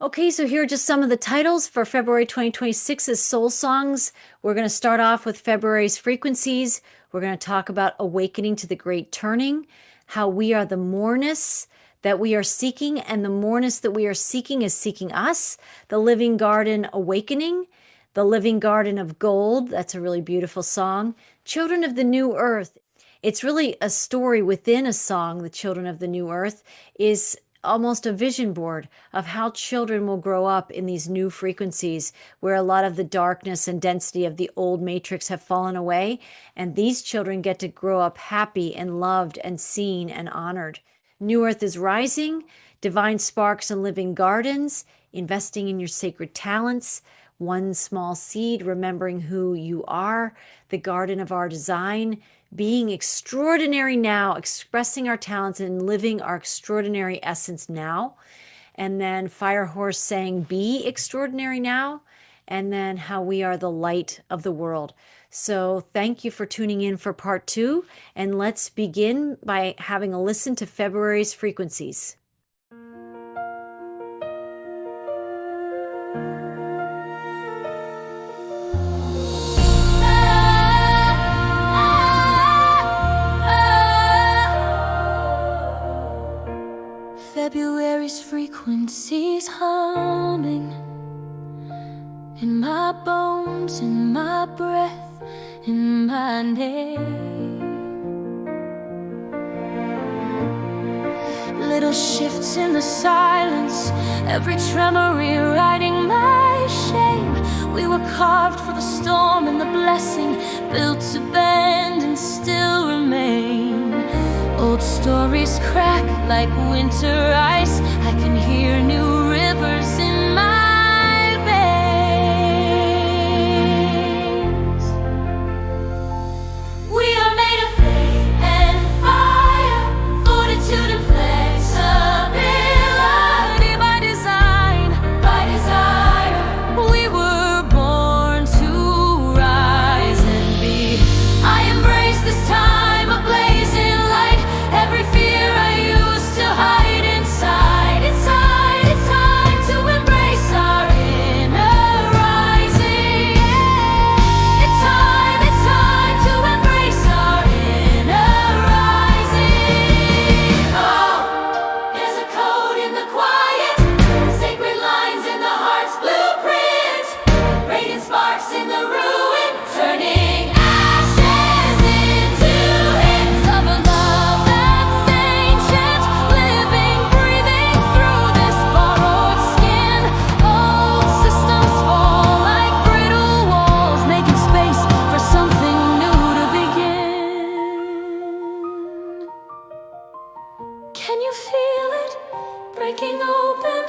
Okay, so here are just some of the titles for February 2026's Soul Songs. We're going to start off with February's frequencies. We're going to talk about awakening to the great turning, how we are the moreness that we are seeking, and the moreness that we are seeking is seeking us, the living garden awakening, the living garden of gold. That's a really beautiful song. Children of the New Earth. It's really a story within a song. The Children of the New Earth is almost a vision board of how children will grow up in these new frequencies where a lot of the darkness and density of the old matrix have fallen away. And these children get to grow up happy and loved and seen and honored. New Earth is rising, divine sparks and living gardens, investing in your sacred talents, one small seed, remembering who you are, the garden of our design, being extraordinary now, expressing our talents and living our extraordinary essence now. And then Fire Horse saying, be extraordinary now. And then how we are the light of the world. So thank you for tuning in for part 2. And let's begin by having a listen to February's frequencies. February's frequencies humming in my bones, in my breath, in my name. Little shifts in the silence, every tremor rewriting my shame. We were carved for the storm and the blessing, built to bend and still remain. Old stories crack like winter ice. I can hear new rivers in my veins. We are made of faith and fire, fortitude and flexibility by design, by desire. We were born to rise and be. I embrace this time of blazing light. Every fear I used to hide inside, inside. It's time to embrace our inner rising. It's time to embrace our inner rising. Oh, there's a code in the quiet, sacred lines in the heart's blueprint, radiant sparks in the ruin, turning ashes into hymns of a love that's ancient, living, breathing through this borrowed skin. Old systems fall like brittle walls, making space for something new to begin. Can you feel it breaking open?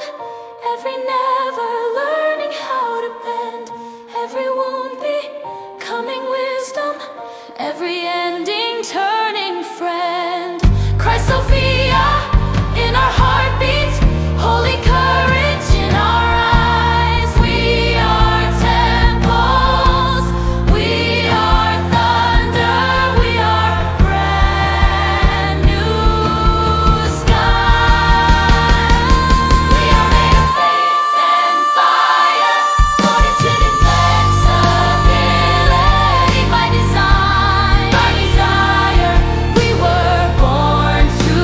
Every never learning how to bend, every wound becoming wisdom, every ending turning friend. Christ Sophia in our heartbeats, holy courage in our eyes. We are temples, we are thunder, we are brand new skies. We are made of faith and fire, fortitude and flexibility by design, by desire. We were born to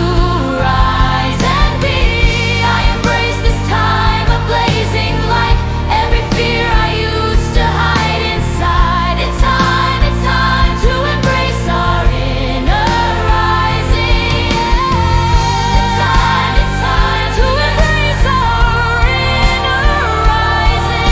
rise and be. I embrace this time of blazing light. Every fear I used to hide inside. It's time to embrace our inner rising. It's time to embrace our inner rising.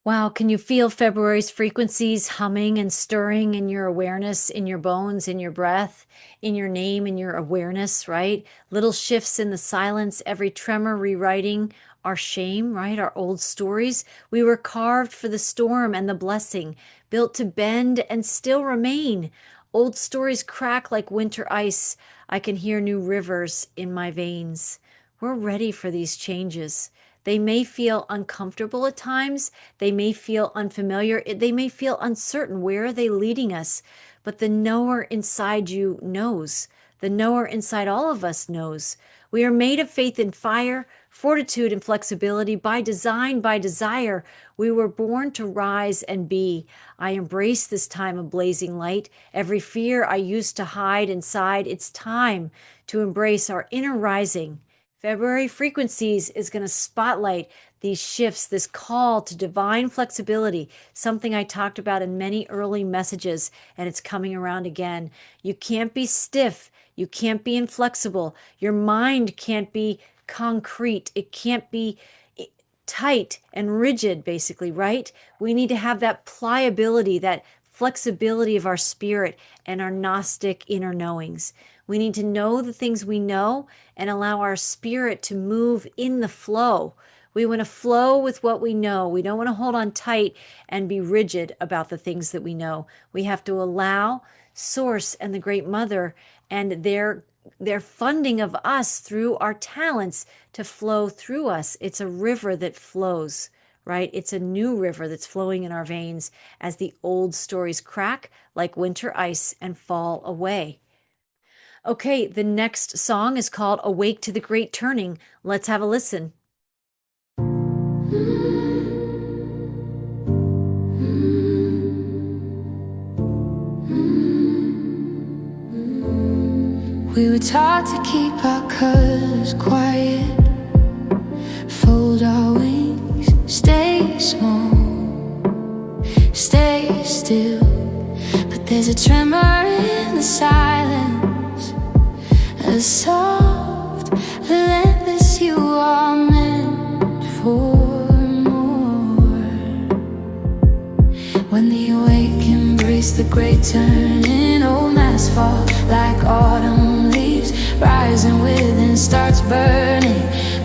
Wow, can you feel February's frequencies humming and stirring in your awareness, in your bones, in your breath, in your name, in your awareness, right? Little shifts in the silence, every tremor rewriting our shame, right? Our old stories. We were carved for the storm and the blessing, built to bend and still remain. Old stories crack like winter ice. I can hear new rivers in my veins. We're ready for these changes. They may feel uncomfortable at times. They may feel unfamiliar. They may feel uncertain. Where are they leading us? But the knower inside you knows. The knower inside all of us knows. We are made of faith and fire, fortitude and flexibility, by design, by desire. We were born to rise and be. I embrace this time of blazing light. Every fear I used to hide inside, it's time to embrace our inner rising. February Frequencies is going to spotlight these shifts, this call to divine flexibility, something I talked about in many early messages, and it's coming around again. You can't be stiff. You can't be inflexible. Your mind can't be concrete. It can't be tight and rigid, basically, right? We need to have that pliability, that flexibility of our spirit and our Gnostic inner knowings. We need to know the things we know and allow our spirit to move in the flow. We want to flow with what we know. We don't want to hold on tight and be rigid about the things that we know. We have to allow Source and the Great Mother and their funding of us through our talents to flow through us. It's a river that flows, right? It's a new river that's flowing in our veins as the old stories crack like winter ice and fall away. Okay, the next song is called Awake to the Great Turning. Let's have a listen. We were taught to keep our colors quiet, fold our wings, stay small, stay still. But there's a tremor in the silence, a soft, relentless, you are meant for more. When the awake embrace the great turning, old masks fall like autumn leaves, rising within starts burning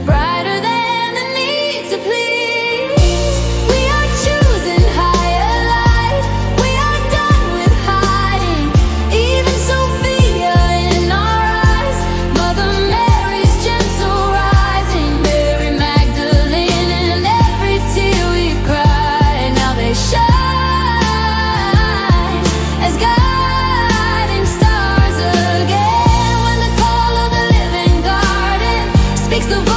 brighter than the need to please. We are choosing higher light. We are done with hiding. Even Sophia in our eyes, Mother Mary's gentle rising, Mary Magdalene and every tear we cried. Now they shine as guiding stars again. When the call of the living garden speaks the voice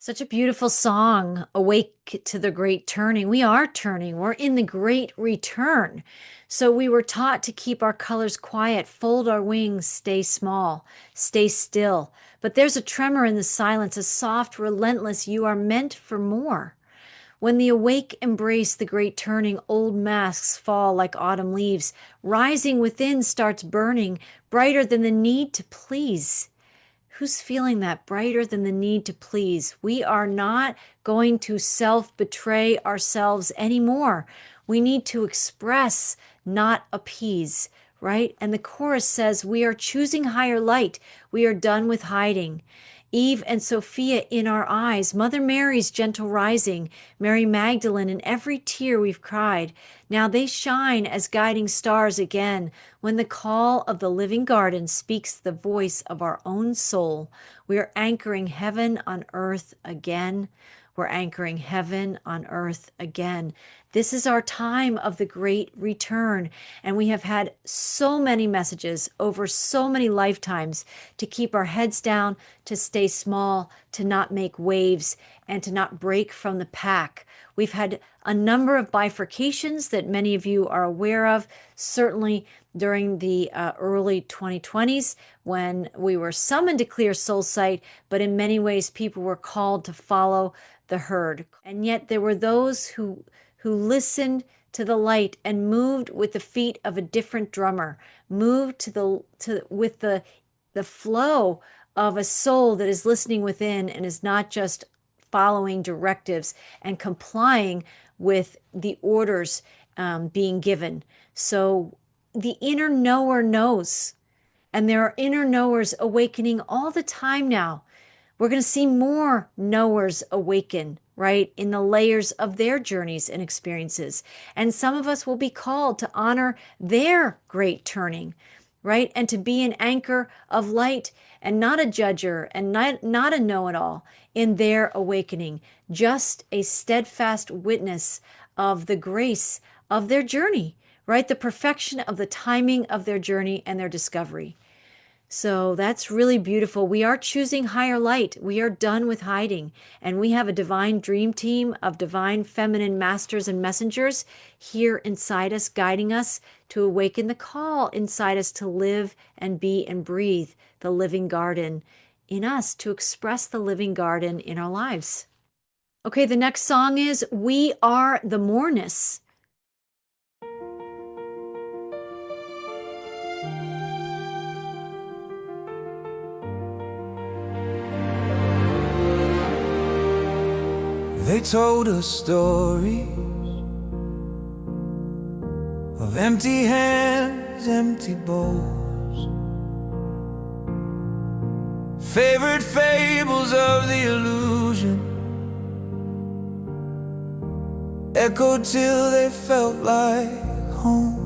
Such a beautiful song, Awake to the Great Turning. We are turning. We're in the great return. So we were taught to keep our colors quiet, fold our wings, stay small, stay still. But there's a tremor in the silence, a soft, relentless, you are meant for more. When the awake embrace the great turning, old masks fall like autumn leaves. Rising within starts burning, brighter than the need to please. Who's feeling that? Brighter than the need to please? We are not going to self-betray ourselves anymore. We need to express, not appease, right? And the chorus says, we are choosing higher light. We are done with hiding. Eve and Sophia in our eyes, Mother Mary's gentle rising, Mary Magdalene in every tear we've cried. Now they shine as guiding stars again. When the call of the living garden speaks the voice of our own soul, we are anchoring heaven on earth again. We're anchoring heaven on earth again. This is our time of the great return. And we have had so many messages over so many lifetimes to keep our heads down, to stay small, to not make waves, and to not break from the pack. We've had a number of bifurcations that many of you are aware of, certainly during the early 2020s when we were summoned to clear soul sight, but in many ways people were called to follow the herd. And yet there were those who listened to the light and moved with the feet of a different drummer, moved with the flow of a soul that is listening within and is not just following directives and complying with the orders being given. So the inner knower knows, and there are inner knowers awakening all the time now. We're going to see more knowers awaken, right, in the layers of their journeys and experiences. And some of us will be called to honor their great turning, right, and to be an anchor of light and not a judger and not a know-it-all in their awakening, just a steadfast witness of the grace of their journey, right, the perfection of the timing of their journey and their discovery. So that's really beautiful. We are choosing higher light. We are done with hiding. And we have a divine dream team of divine feminine masters and messengers here inside us, guiding us to awaken the call inside us to live and be and breathe the living garden in us, to express the living garden in our lives. Okay, the next song is We Are the Moreness. They told us stories of empty hands, empty bowls, favorite fables of the illusion, echoed till they felt like home.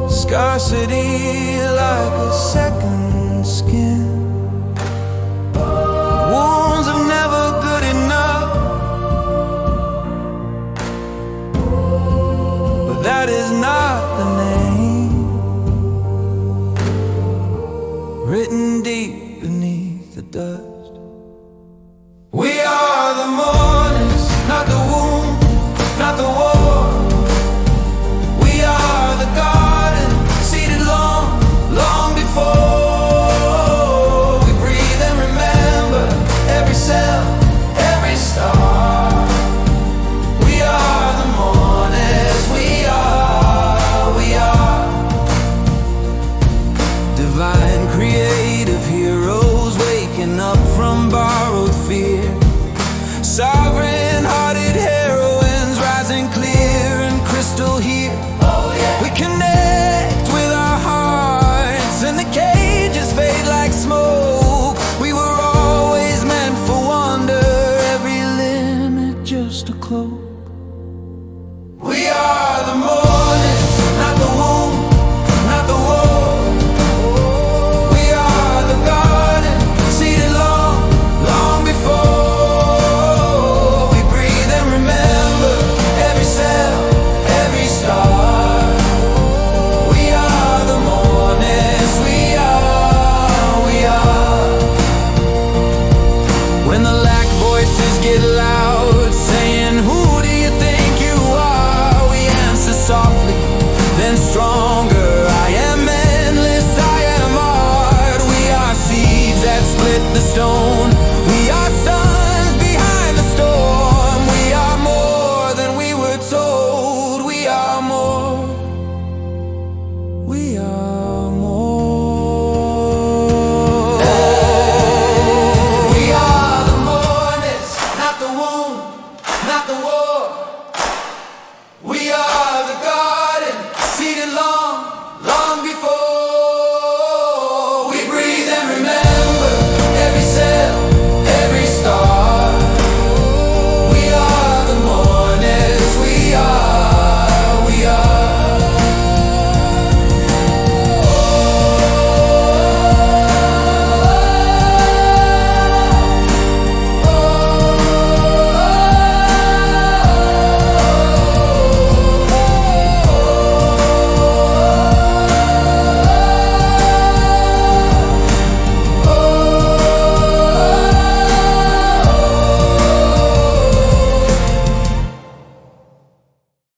Scarcity like a second skin, wounds are never good enough, but that is not the name written deep beneath the dust. We are the mourners, not the womb, not the war. We are the garden, seeded long, long before. Every cell, every star. We are the mourners, we are divine creative heroes waking up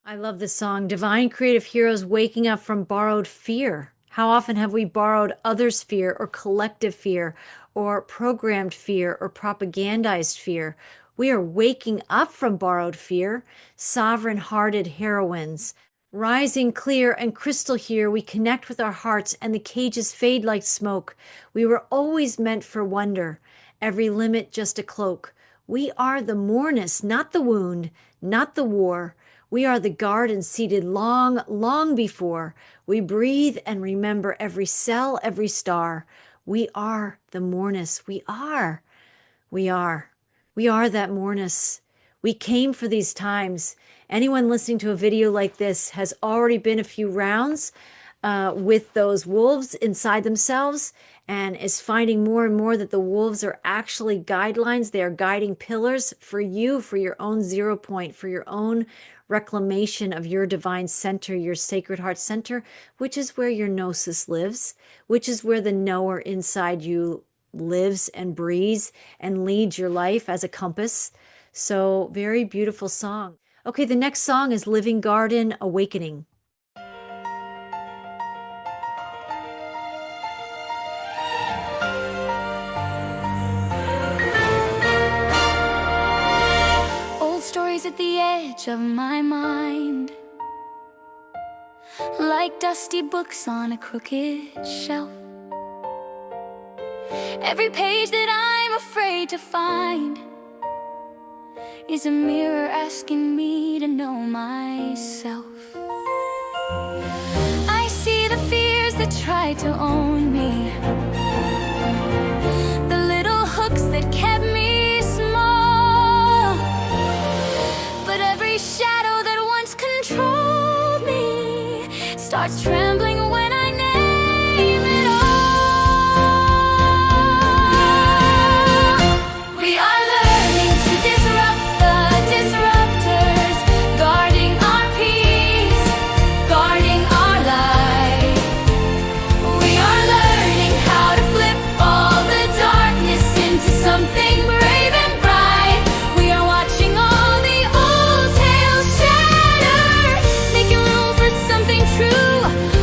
I love this song, Divine Creative Heroes Waking Up from Borrowed Fear. How often have we borrowed others' fear or collective fear or programmed fear or propagandized fear? We are waking up from borrowed fear, sovereign-hearted heroines. Rising clear and crystal here, we connect with our hearts and the cages fade like smoke. We were always meant for wonder, every limit just a cloak. We are the mournus, not the wound, not the war. We are the garden seated long, long before. We breathe and remember every cell, every star. We are the mournus. We are. We are. We are that mournus. We came for these times. Anyone listening to a video like this has already been a few rounds with those wolves inside themselves and is finding more and more that the wolves are actually guidelines. They are guiding pillars for you, for your own 0 point, for your own reclamation of your divine center, your sacred heart center, which is where your gnosis lives, which is where the knower inside you lives and breathes and leads your life as a compass. So very beautiful song. Okay, the next song is Living Garden Awakening. Stories at the edge of my mind, like dusty books on a crooked shelf. Every page that I'm afraid to find is a mirror asking me to know myself. I see the fears that try to own me, the little hooks that kept me small. But every shadow that once controlled me starts trembling when I name it all. We are learning to disrupt the disruptors, guarding our peace, guarding our light. We are learning how to flip all the darkness into something brave and bright. We are watching all the old tales shatter, making room for something true.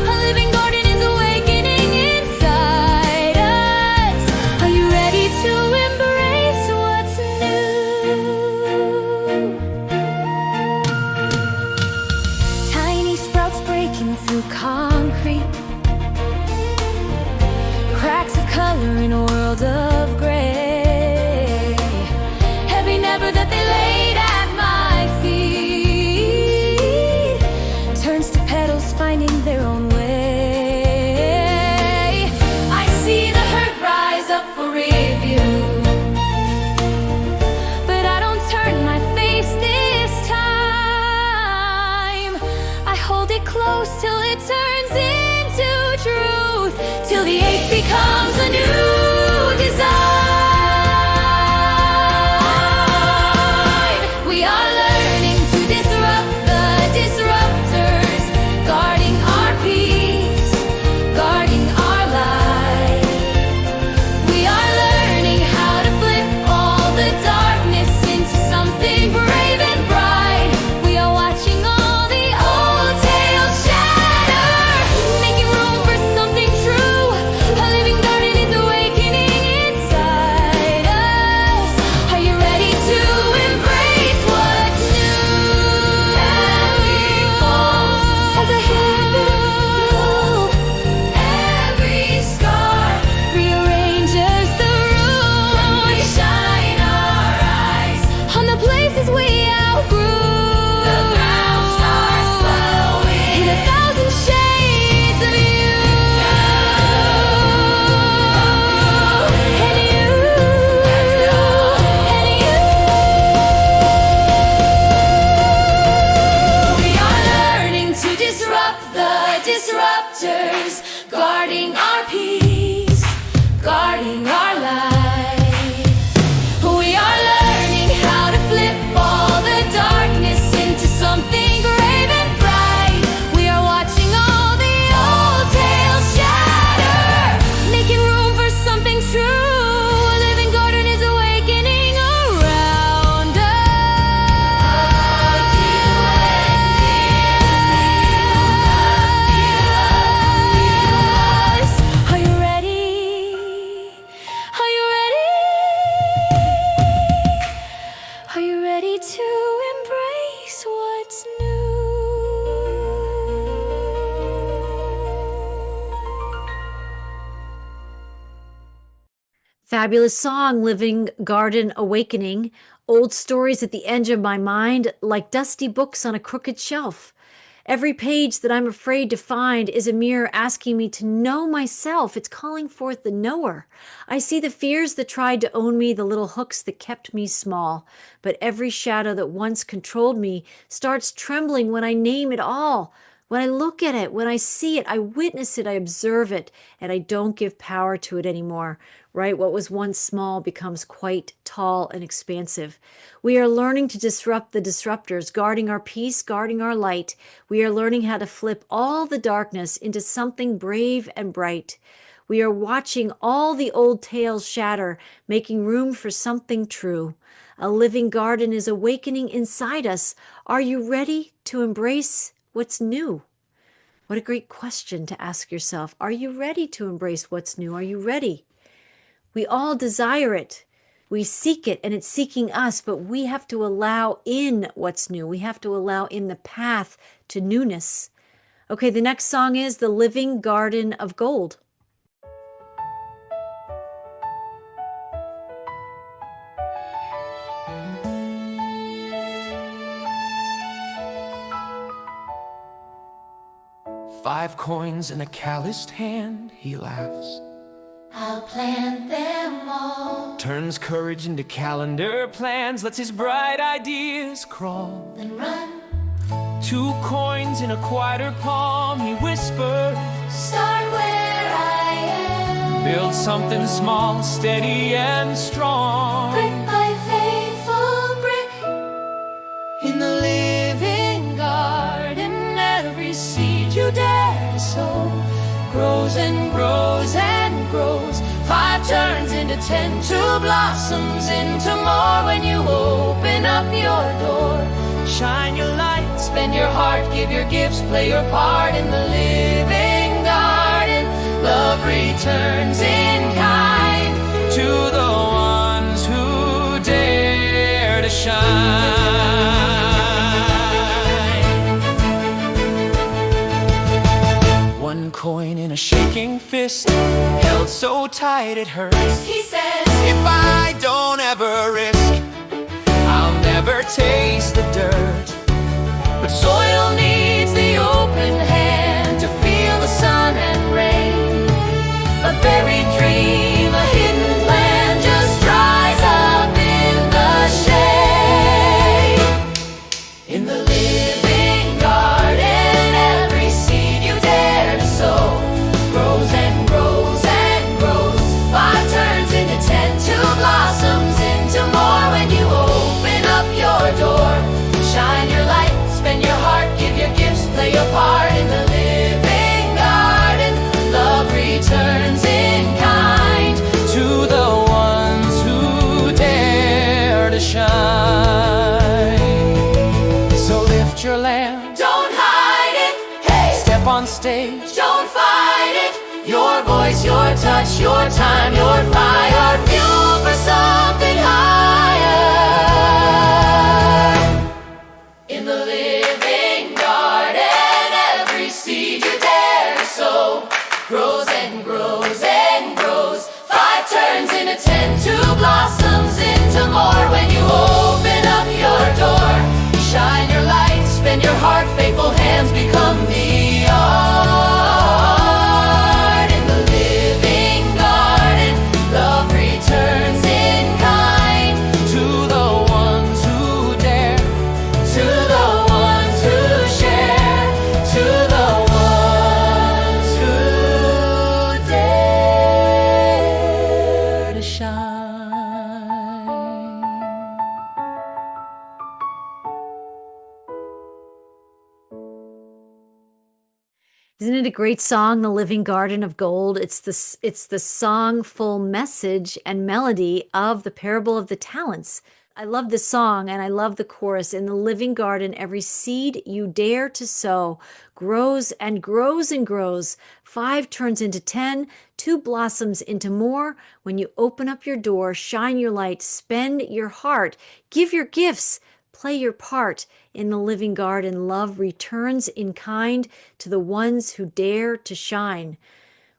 A living garden is awakening inside us. Are you ready to embrace what's new? Tiny sprouts breaking through concrete, cracks of color in a world of gray. Heavy never that they laid at my feet turns to petals finding their own way. I see the hurt rise up for review, but I don't turn my face this time. I hold it close till it turns into truth, till the ache becomes a new design. We are learning to disrupt the disruptors, guarding our peace, guarding our light. We are learning how to flip all the darkness into something brave and bright. We are watching all the old tales shatter, making room for something true. A living garden is awakening inside us. Are you ready to embrace what's new? Every pulse has a halo, every scar rearranges the room. We shine our eyes on the places we outgrew. The ground starts glowing in 1,000 shades of you. And you. We are learning to disrupt the disruptors, guarding our peace, guarding our light. We are learning how to flip all the darkness into something brave and bright. We are watching all the old tales shatter, making room for something true. A living garden is awakening around us. Fabulous song, Living Garden Awakening. Old stories at the edge of my mind, like dusty books on a crooked shelf. Every page that I'm afraid to find is a mirror asking me to know myself. It's calling forth the knower. I see the fears that tried to own me, the little hooks that kept me small. But every shadow that once controlled me starts trembling when I name it all. When I look at it, when I see it, I witness it, I observe it, and I don't give power to it anymore, right? What was once small becomes quite tall and expansive. We are learning to disrupt the disruptors, guarding our peace, guarding our light. We are learning how to flip all the darkness into something brave and bright. We are watching all the old tales shatter, making room for something true. A living garden is awakening inside us. Are you ready to embrace what's new? What a great question to ask yourself. Are you ready to embrace what's new? Are you ready? We all desire it. We seek it and it's seeking us, but we have to allow in what's new. We have to allow in the path to newness. Okay, the next song is The Living Garden of Gold. Five coins in a calloused hand, he laughs. I'll plant them all. Turns courage into calendar plans, lets his bright ideas crawl. Then run. 2 coins in a quieter palm, he whispers. Start where I am. Build something small, steady and strong. Brick by faithful brick. In the living garden, every seed you dare to sow grows and grows and grows. 5 turns into 10, 2 blossoms into more. When you open up your door, shine your light, spend your heart, give your gifts, play your part in the living garden. Love returns in kind to the ones who dare to shine. 1 coin in a shaking fist, held so tight it hurts. He says, if I don't ever risk, I'll never taste the dirt. But soil needs the open hand to feel the sun and rain. A buried dream, a hidden plan just dries up in the shade. In the living garden, every seed you dare to sow grows and grows and grows. 5 turns into 10, 2 blossoms into more. When you open up your door, shine your light, spend your heart, give your gifts, play your part in the living garden. Love returns in kind to the ones who dare to shine. So lift your lamp, don't hide it. Hey, step on stage, don't fight it. your voice, your touch, your time, your fire, fuel for something higher. In the living garden, every seed you dare to sow grows and grows and grows. 5 turns into 10, 2 blossoms into more. When you open up your door, shine your light, spend your heart, faithful hands become the art. In the living garden, love returns in kind To the ones who dare, to the ones who share, to the ones who dare to shine. Isn't it a great song, The Living Garden of Gold? It's the songful message and melody of the parable of the talents. I love the song and I love the chorus. In the living garden, every seed you dare to sow grows and grows and grows. 5 turns into 10, 2 blossoms into more. When you open up your door, shine your light, spend your heart, give your gifts, play your part in the living garden. Love returns in kind to the ones who dare to shine.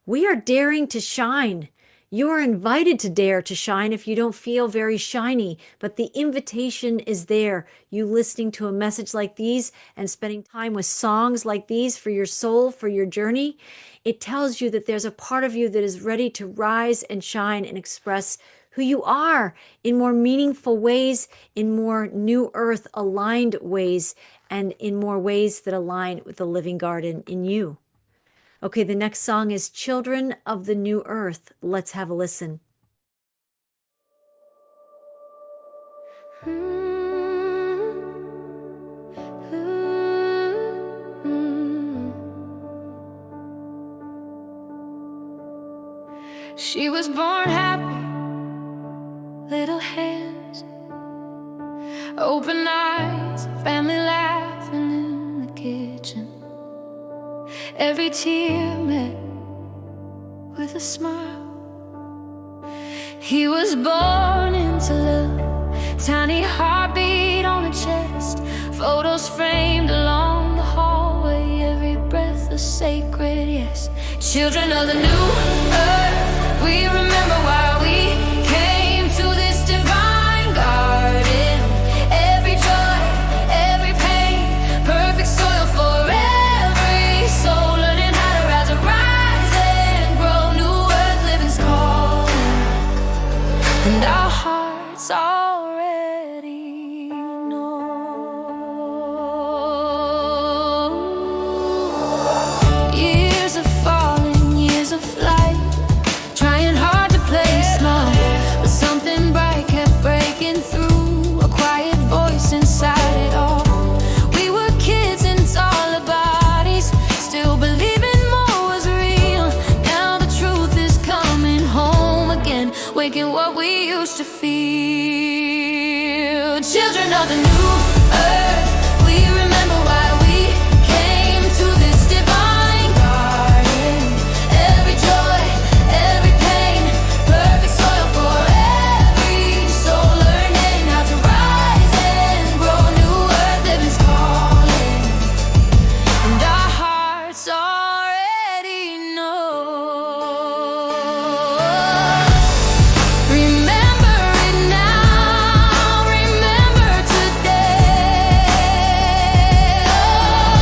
We are daring to shine. You're invited to dare to shine if you don't feel very shiny, but the invitation is there. You listening to a message like these and spending time with songs like these for your soul, for your journey, it tells you that there's a part of you that is ready to rise and shine and express who you are in more meaningful ways, in more new earth aligned ways, and in more ways that align with the living garden in you. Okay, the next song is Children of the New Earth. Let's have a listen. She was born happy, little hands, open eyes, family laughing in the kitchen. Every tear met with a smile. He was born into love, tiny heartbeat on a chest, photos framed along the hallway, every breath a sacred yes. Children of the new earth, we remember why we came to this divine garden. Every joy, every pain, perfect soil for every soul, learning how to rise and grow. New earth living's calling, and our hearts already know. Years of falling, years of flight, trying hard to play small, but something bright kept breaking through, a quiet voice inside it all. We were kids in taller bodies, still believing more was real. Now the truth is coming home again, waking what we used to feel. Children of the new earth, we remember why we came to this divine garden. Every joy, every pain, perfect soil for every soul, learning how to rise and grow. New earth living's calling, and our hearts already know. Remember it now, remember today.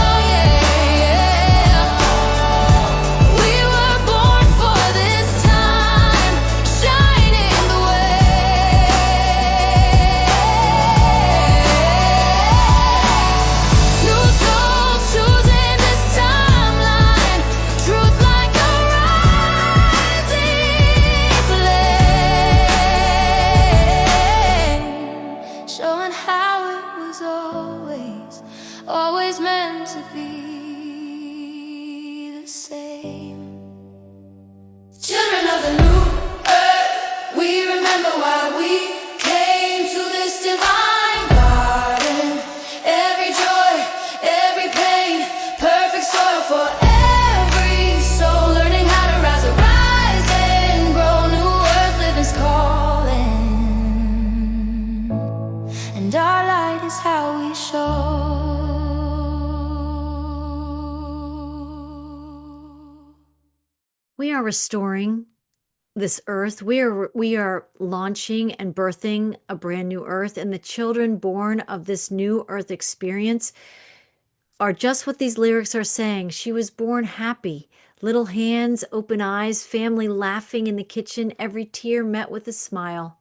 Oh yeah, we were born for this time, shining the way. New souls choosing this timeline, truth like a rising flame, showing how it was always meant to be the same. Children of the new earth, we remember why we came to this divine garden. Every joy, every pain, perfect soil for every soul, learning how to rise and grow. New earth living's calling, and our light is how we show. We are restoring this earth. We are launching and birthing a brand new earth, and the children born of this new earth experience are just what these lyrics are saying. She was born happy, little hands, open eyes, family laughing in the kitchen, every tear met with a smile.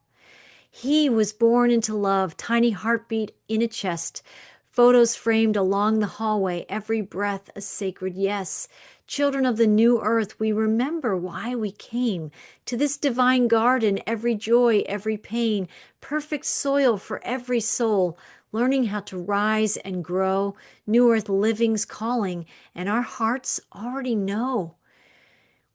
He was born into love, tiny heartbeat in a chest, photos framed along the hallway, every breath a sacred yes. Children of the new earth, we remember why we came to this divine garden, every joy, every pain, perfect soil for every soul, learning how to rise and grow. New earth living's calling, and our hearts already know.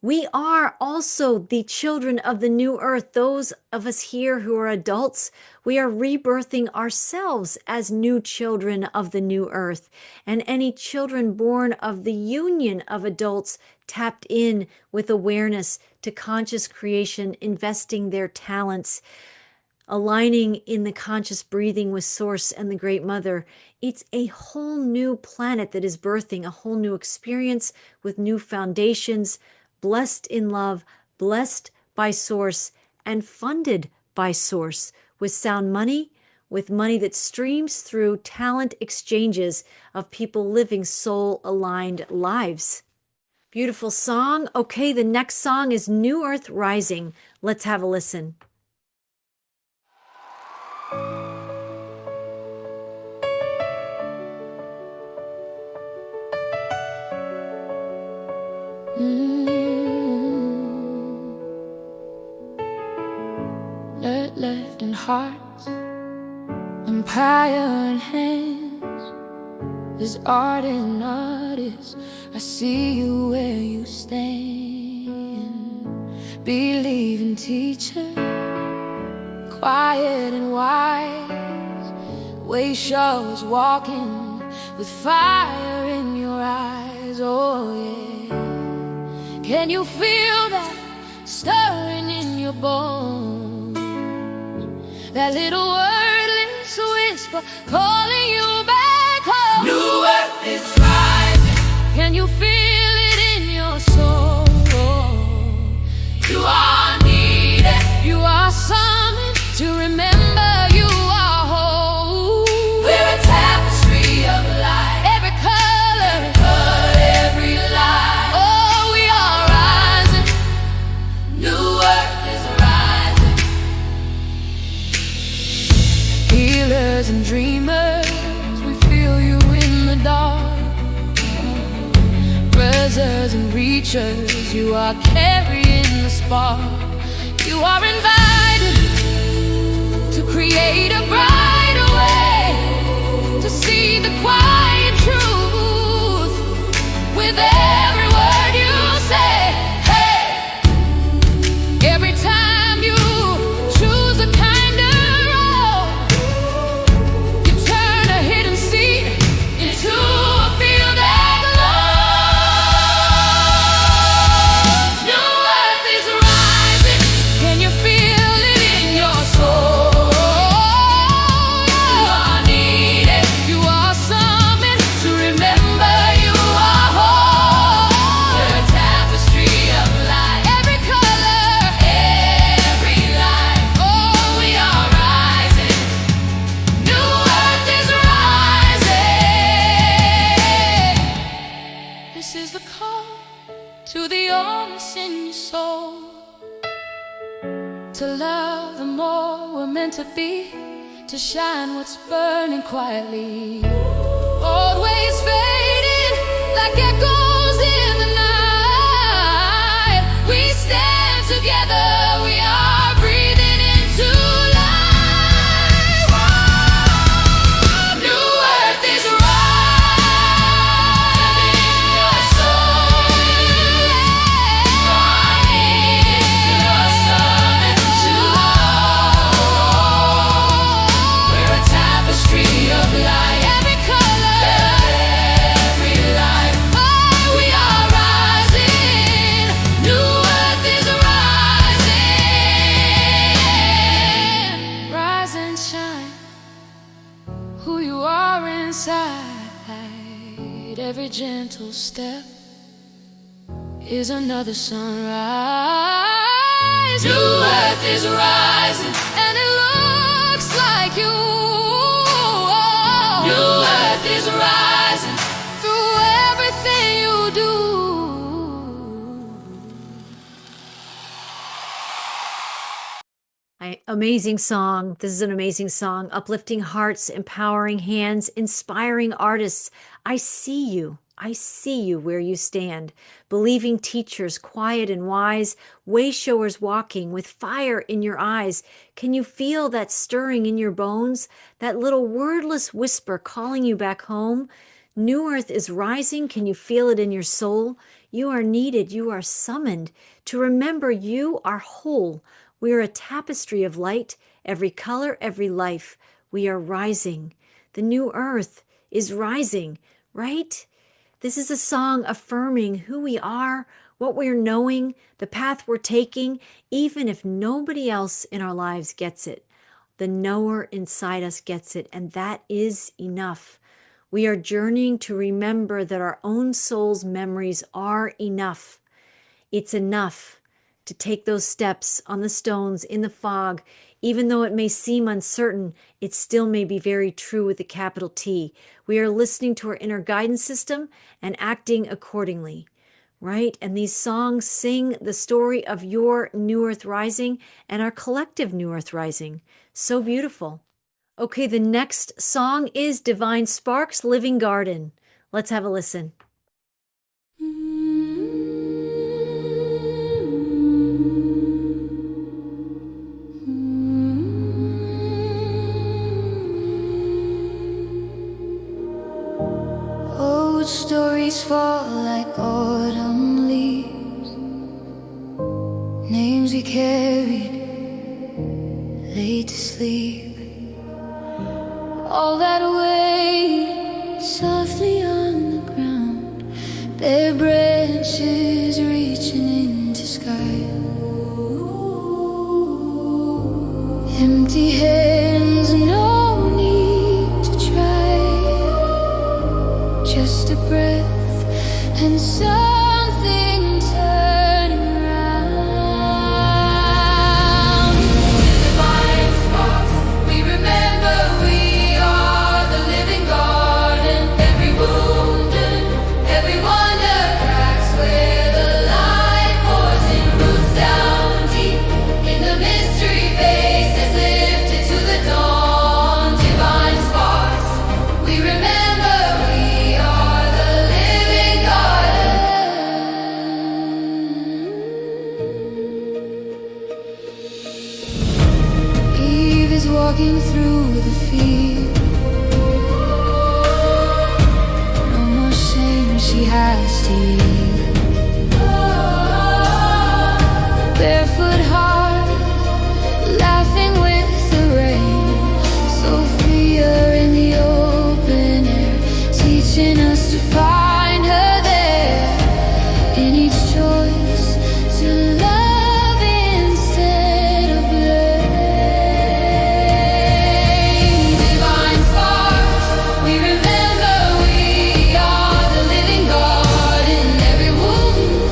We are also the children of the new earth. Those of us here who are adults, we are rebirthing ourselves as new children of the new earth. And any children born of the union of adults tapped in with awareness to conscious creation, investing their talents, aligning in the conscious breathing with Source and the Great Mother. It's a whole new planet that is birthing a whole new experience with new foundations, blessed in love, blessed by Source and funded by Source with sound money, with money that streams through talent exchanges of people living soul-aligned lives. Beautiful song. Okay, the next song is New Earth Rising. Let's have a listen. Dirt left in hearts, empire in hands. As art and artists, I see you where you stand. Believe in teacher, quiet and wise. Way shows walking with fire in your eyes. Oh yeah. Can you feel that stirring in your bones? That little wordless whisper calling you back home. New earth is rising. Can you feel it in your soul? You are needed. You are summoned to remember you are whole. We're a tapestry of light. Every color, every light. Oh, we are rising. New earth is rising. Healers and dreamers, we feel you in the dark. Brothers and reachers, you are carrying the spark. You are invited to create a brighter way, to see the quiet truth with every word you say. Hey, every time you choose a kinder road, you turn a hidden seed into a field that glows. New earth is rising. Can you feel it in your soul? You are needed. You are summoned to remember you are whole. We're a tapestry of light. Every color, every light. Oh, we are rising. New earth is rising. This is the call to the honest in your soul. To love the more we're meant to be, to shine what's burning quietly. Old ways fading like echoes in the night. We stand together, we are breathing into life. New earth is rising in your soul. You're summoned to we're a tapestry of light. Every color, every light. Oh, we are rising. New earth is rising. Rise and shine who you are inside. Every gentle step is another sunrise. New earth is rising, and it looks like you. New earth is rising through everything you do. Amazing song. This is an amazing song. Uplifting hearts, empowering hands, inspiring artists. I see you. I see you where you stand. Believing teachers, quiet and wise. Way showers walking with fire in your eyes. Can you feel that stirring in your bones? That little wordless whisper calling you back home? New earth is rising. Can you feel it in your soul? You are needed. You are summoned to remember you are whole. We are a tapestry of light, every color, every life. We are rising. The new earth is rising, right? This is a song affirming who we are, what we're knowing, the path we're taking, even if nobody else in our lives gets it. The knower inside us gets it, and that is enough. We are journeying to remember that our own soul's memories are enough. It's enough to take those steps on the stones in the fog. Even though it may seem uncertain, it still may be very true with a capital T. We are listening to our inner guidance system and acting accordingly, right? And these songs sing the story of your new earth rising and our collective new earth rising. So beautiful. Okay, the next song is Divine Sparks, Living Garden. Let's have a listen. Old stories fall like autumn leaves, names we carried, laid to sleep. All that weight softly on the ground, bare branches reaching into sky. Empty hands, no need to try. Just a breath and something turning around. Divine sparks, we remember we are the living garden. Every wound and every wonder cracks where the light pours in, roots down deep in the mystery faces lifted to the dawn. Divine sparks, we remember we are the living garden. Eve is walking through the field. No more shame she has to yield. Barefoot heart, laughing with the rain. So freer in the open air, teaching us to find her there. In each choice to love instead of blame. Divine sparks, we remember we are the living garden. Every wound,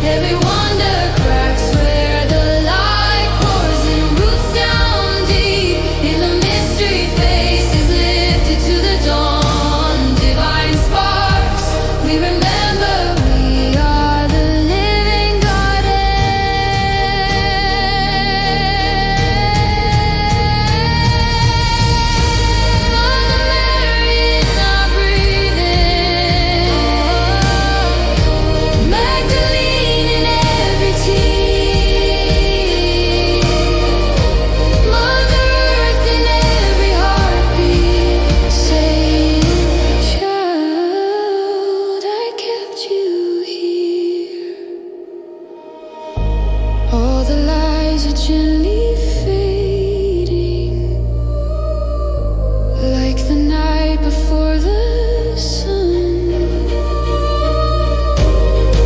every wonder cracks where the light pours in, roots down deep in the mystery faces lifted to the dawn. Divine sparks, we remember we are the living garden. Mother Mary in our breathing, Magdalene in every tear, Mother Earth in every heartbeat, saying, "Child, I kept you here." All the lies are gently fading, like the night before the sun.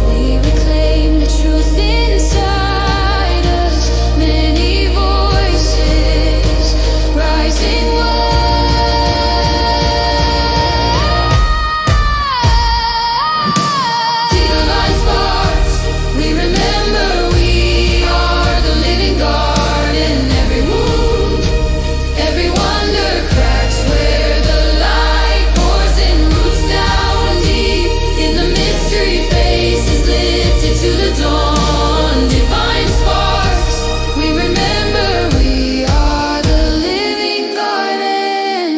We reclaim the truth inside us, many voices rising wide. Divine sparks, we remember we are the living garden. Every wound, every wonder cracks where the light pours in, roots down deep in the mystery faces lifted to the dawn. Divine sparks, we remember we are the living garden.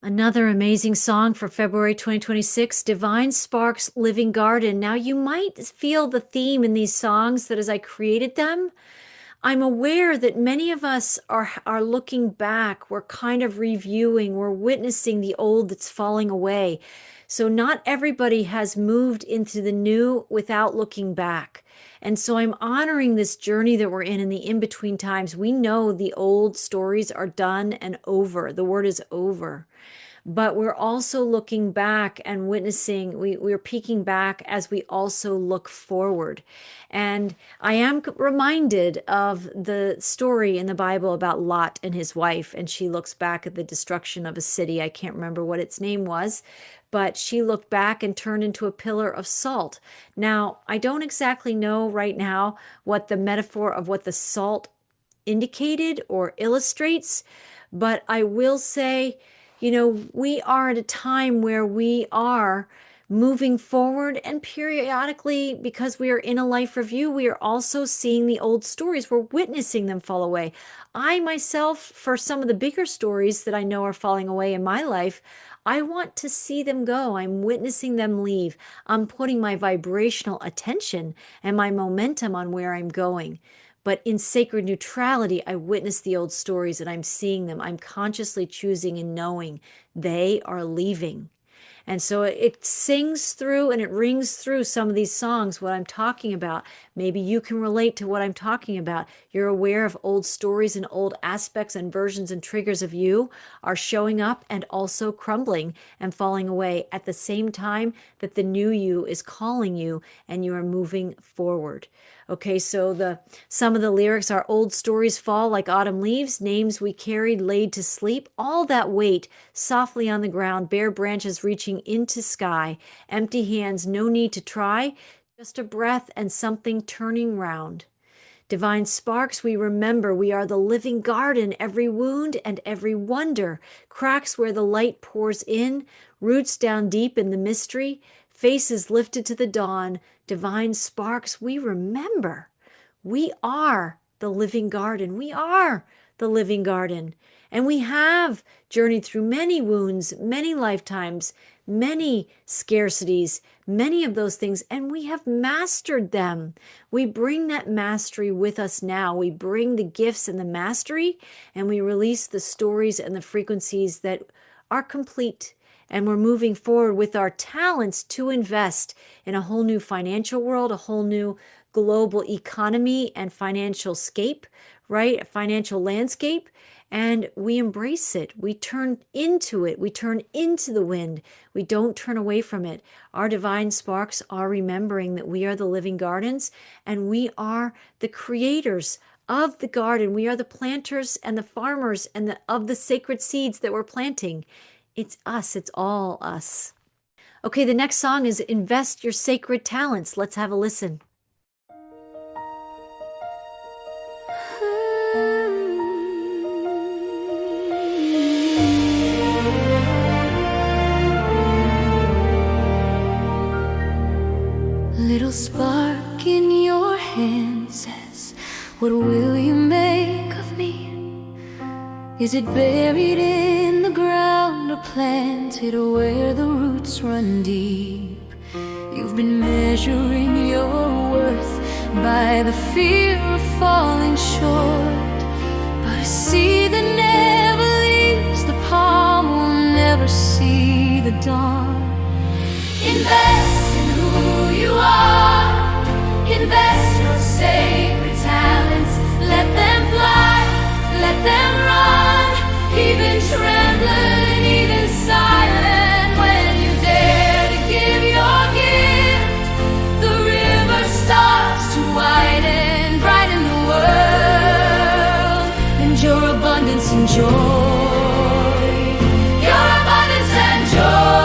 Another amazing song for February 2026, Divine Sparks, Living Garden. Now, you might feel the theme in these songs that as I created them, I'm aware that many of us are looking back. We're kind of reviewing. We're witnessing the old that's falling away. So not everybody has moved into the new without looking back. And so I'm honoring this journey that we're in the in-between times. We know the old stories are done and over. The word is over. but we're also looking back and witnessing, we're peeking back as we also look forward. And I am reminded of the story in the Bible about Lot and his wife, and she looks back at the destruction of a city. I can't remember what its name was, but she looked back and turned into a pillar of salt. Now, I don't exactly know right now what the metaphor of what the salt indicated or illustrates, but I will say, we are at a time where we are moving forward, and periodically, because we are in a life review, we are also seeing the old stories. We're witnessing them fall away. I myself, for some of the bigger stories that I know are falling away in my life, I want to see them go. I'm witnessing them leave. I'm putting my vibrational attention and my momentum on where I'm going. But in sacred neutrality, I witness the old stories and I'm seeing them. I'm consciously choosing and knowing they are leaving. And so it sings through and it rings through some of these songs what I'm talking about. Maybe you can relate to what I'm talking about. You're aware of old stories and old aspects and versions and triggers of you are showing up and also crumbling and falling away at the same time that the new you is calling you and you are moving forward. Okay, so some of the lyrics are old stories fall like autumn leaves, names we carried laid to sleep, all that weight softly on the ground, bare branches reaching into sky, empty hands, no need to try, just a breath and something turning round. Divine sparks, we remember we are the living garden, every wound and every wonder, cracks where the light pours in, roots down deep in the mystery, faces lifted to the dawn. Divine sparks, we remember. We are the living garden. We are the living garden. And we have journeyed through many wounds, many lifetimes, many scarcities, many of those things, and we have mastered them. We bring that mastery with us now. We bring the gifts and the mastery, and we release the stories and the frequencies that are complete. And we're moving forward with our talents to invest in a whole new financial world, a whole new global economy and financial scape, right? A financial landscape. And we embrace it. We turn into it. We turn into the wind. We don't turn away from it. Our divine sparks are remembering that we are the living gardens and we are the creators of the garden. We are the planters and the farmers and of the sacred seeds that we're planting. It's us. It's all us. Okay, the next song is Invest Your Sacred Talents. Let's have a listen. Little spark in your hand says, what will you make of me? Is it buried in the ground or planted where the roots run deep? You've been measuring your worth by the fear of falling short, but a seed that never leaves the palm will never see the dawn. Invest in who you are, invest your sacred talents, let them fly, let them run, even trembling, even silent. When you dare to give your gift, the river starts to widen, brighten the world, and your abundance and joy, your abundance and joy.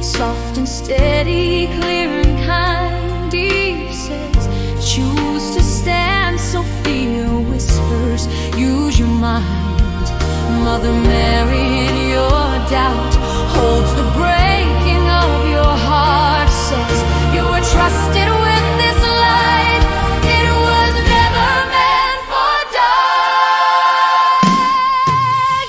Soft and steady, clear and kind, he says, choose to stand, so fear whispers, use your mind. Mother Mary in your doubt holds the breaking of your heart, says, you were trusted with this light, it was never meant for dark.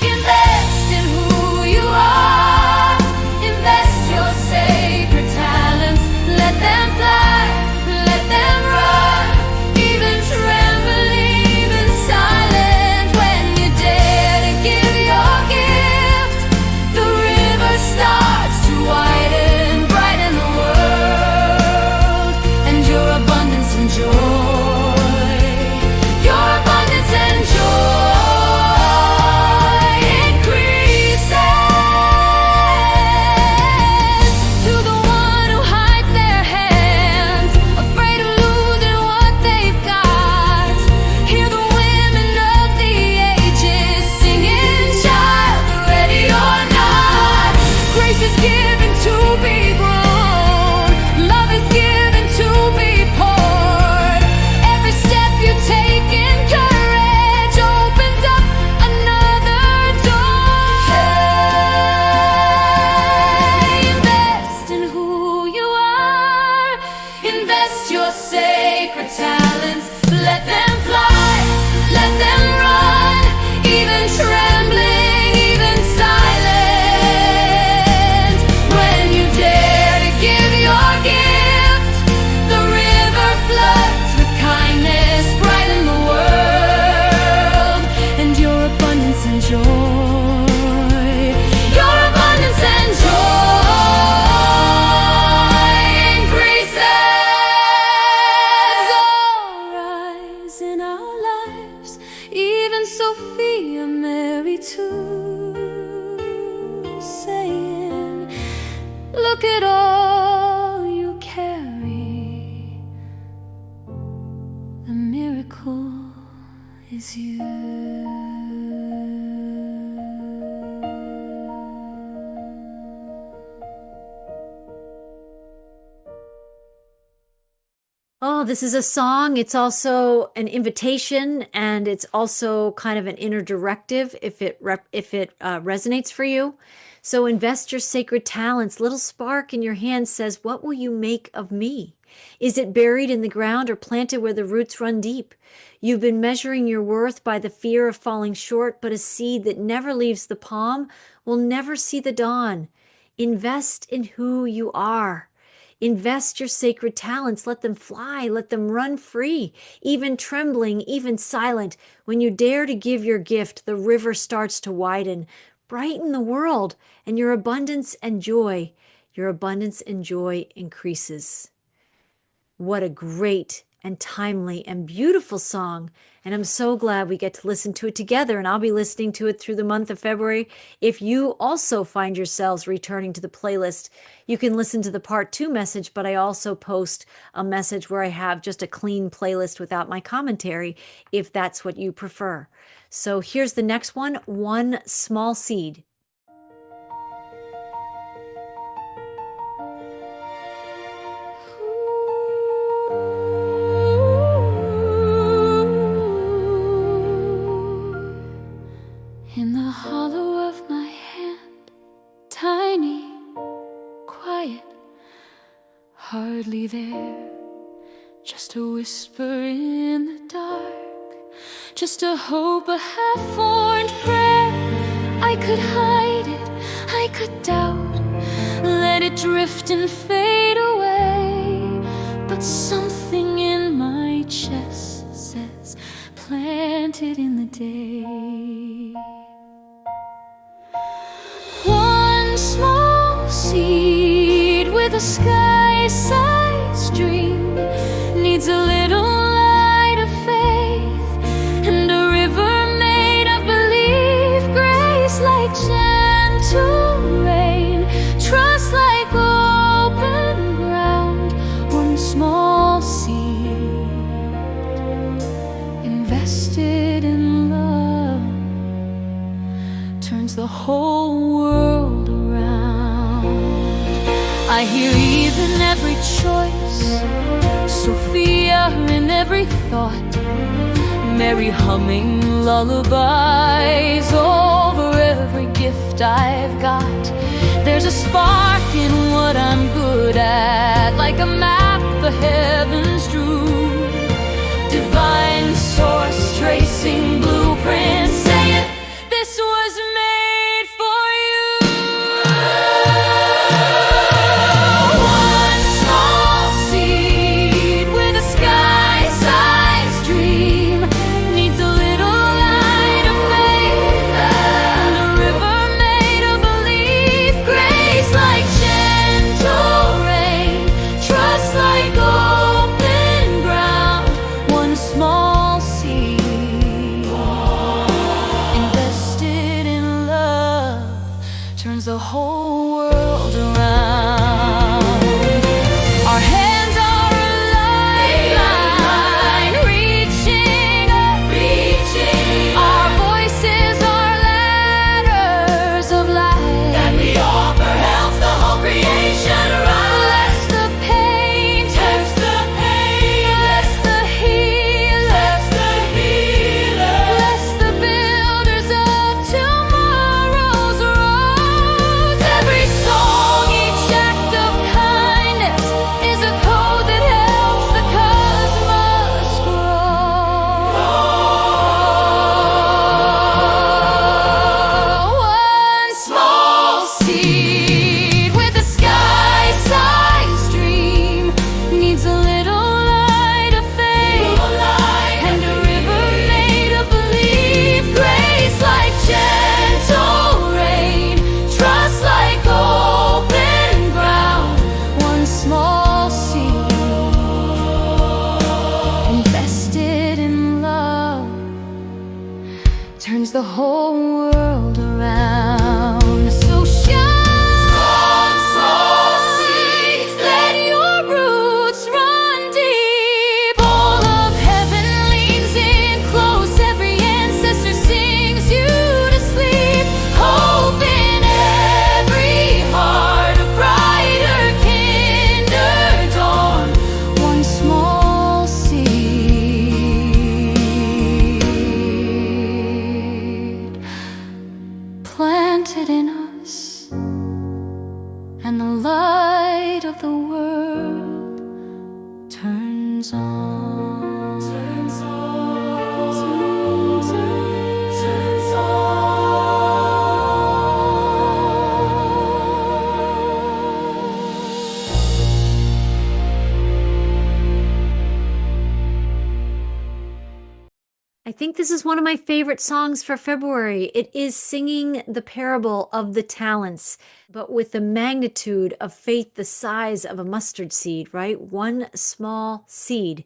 Invest in who you are, invest your sacred talents, let them fly, let them run, even trembling, even silent. When you dare to give your gift, the your sacred talents. Let them fly, let them run, even trembling, even silent. When you dare to give your gift, the river floods with kindness, brighten the world, and your abundance and joy, your abundance and joy increases. All rise in our lives, even Sophia Mary too, saying, look at all you carry, the miracle is you. Oh, this is a song. It's also an invitation, and it's also kind of an inner directive if it resonates for you. So invest your sacred talents. Little spark in your hand says, what will you make of me? Is it buried in the ground or planted where the roots run deep? You've been measuring your worth by the fear of falling short, but a seed that never leaves the palm will never see the dawn. Invest in who you are. Invest your sacred talents. Let them fly. Let them run free, even trembling, even silent. When you dare to give your gift, the river starts to widen. Brighten the world, and your abundance and joy increases. What a great and timely and beautiful song. And I'm so glad we get to listen to it together. And I'll be listening to it through the month of February. If you also find yourselves returning to the playlist, you can listen to the part 2 message, but I also post a message where I have just a clean playlist without my commentary, if that's what you prefer. So here's the next one, One Small Seed. In the hollow of my hand, tiny, quiet, hardly there, just a whisper in the dark, just a hope, a half-formed prayer. I could hide it, I could doubt, let it drift and fade away, but something in my chest says, plant it in the day. One small seed with a sky-sized dream needs a little light of faith and a river made of belief, grace like gentle rain, trust like open ground. One small seed invested in love turns the whole world around. I hear Eve in every choice, Sophia in every thought, Mary humming lullabies over every gift I've got. There's a spark in what I'm good at, like a map the heavens drew, divine source tracing blueprints, saying this was made for you. One small seed with a sky-sized dream needs a little light of faith and a river made of belief, grace like gentle rain, trust like gold. turns the whole world around. So shine, let your roots run deep. All of heaven leans in close, every ancestor sings you to sleep. Hope in every heart, a brighter, kinder dawn. One small seed planted in us, and the light of the world turns on. Turns on. Turns on. I think this is one of my favorite songs for February. It is singing the parable of the talents, but with the magnitude of faith the size of a mustard seed, right? One small seed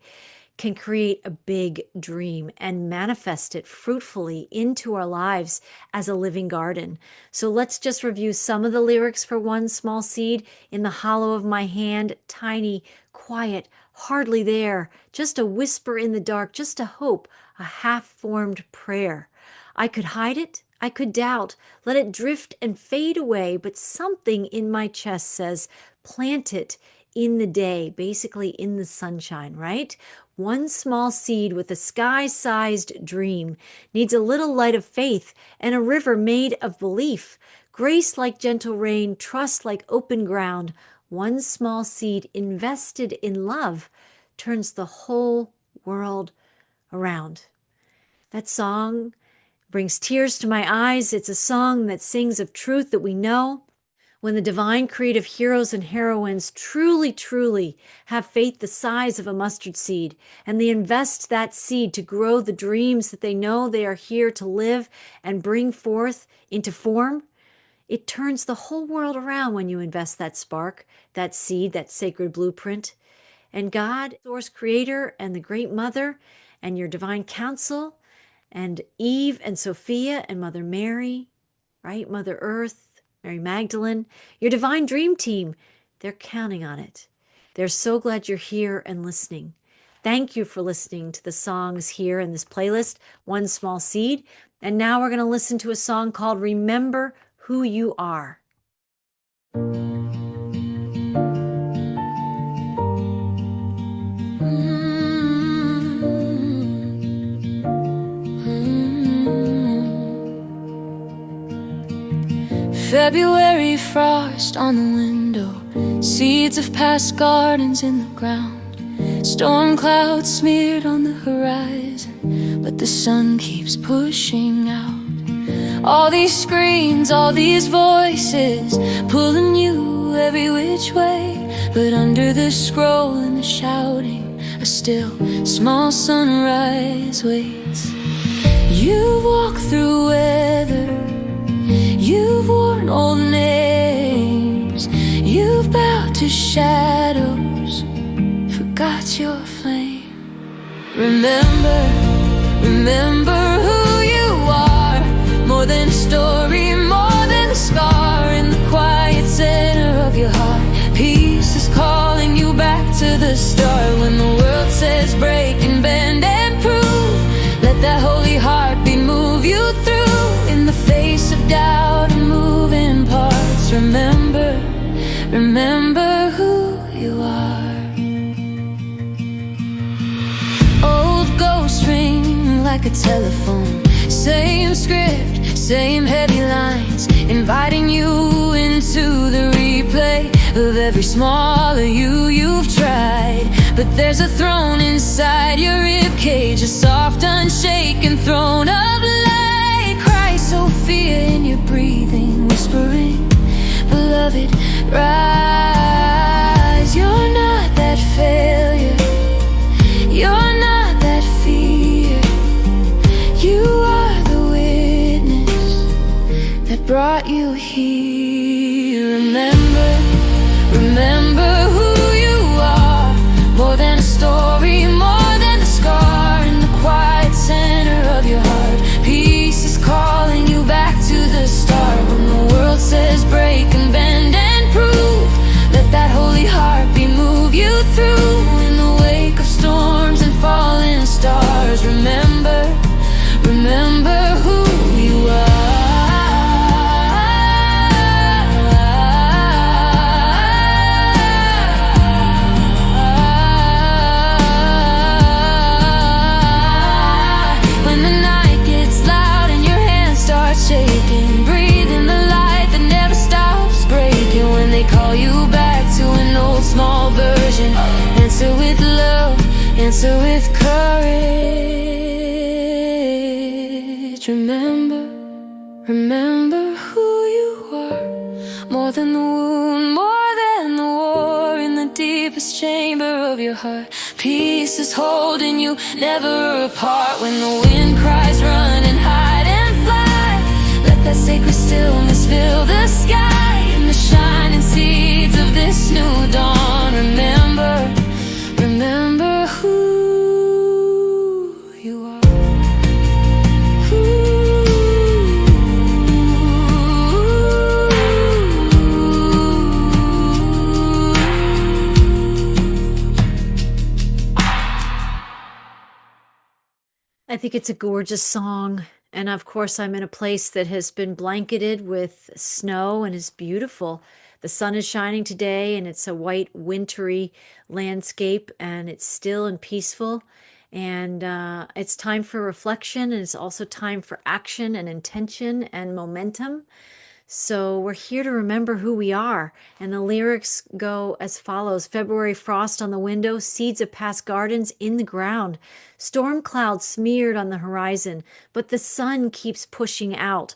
can create a big dream and manifest it fruitfully into our lives as a living garden. So let's just review some of the lyrics for One Small Seed. In the hollow of my hand, tiny, quiet, hardly there, just a whisper in the dark, just a hope, a half-formed prayer. I could hide it, I could doubt, let it drift and fade away, but something in my chest says, plant it in the day, basically in the sunshine, right? One small seed with a sky-sized dream needs a little light of faith and a river made of belief, grace like gentle rain, trust like open ground. One small seed invested in love turns the whole world around. That song brings tears to my eyes. It's a song that sings of truth that we know. When the divine creative heroes and heroines truly, truly have faith the size of a mustard seed, and they invest that seed to grow the dreams that they know they are here to live and bring forth into form, it turns the whole world around when you invest that spark, that seed, that sacred blueprint. And God, source creator and the great mother and your divine counsel, and Eve and Sophia and Mother Mary, right? Mother Earth, Mary Magdalene, your divine dream team, they're counting on it. They're so glad you're here and listening. Thank you for listening to the songs here in this playlist, One Small Seed. And now we're going to listen to a song called Remember Who You Are. February frost on the window, seeds of past gardens in the ground, storm clouds smeared on the horizon, but the sun keeps pushing out. All these screens, all these voices, pulling you every which way, but under the scroll and the shouting, a still small sunrise waits. You walk through weather, you've worn old names, you've bowed to shadows, forgot your flame. Remember who you are, more than a story, more than a scar. In the quiet center of your heart, peace is calling you back to the start. When the world says break and bend and prove, let that holy heartbeat move you through. In the face of doubt and moving parts, remember who you are. Old ghosts ring like a telephone, same script, same heavy lines, inviting you into the replay of every smaller you've tried. But there's a throne inside your ribcage, a soft, unshaken throne of light. Cry Sophia in your breathing, whispering, beloved, rise. You're not that failure, you're not that fear. You are the witness that brought you here. Remember who you are, more than a story, more than a scar. In the quiet center of your heart, peace is calling heart. Peace is holding you, never apart. When the wind cries, run and hide and fly. Let that sacred stillness fill the sky. In the shining seeds of this new dawn, remember, remember who you are. I think it's a gorgeous song. And of course, I'm in a place that has been blanketed with snow and is beautiful. The sun is shining today and it's a white, wintry landscape and it's still and peaceful. And it's time for reflection, and it's also time for action and intention and momentum. So we're here to remember who we are. And the lyrics go as follows. February frost on the window, seeds of past gardens in the ground, storm clouds smeared on the horizon, but the sun keeps pushing out.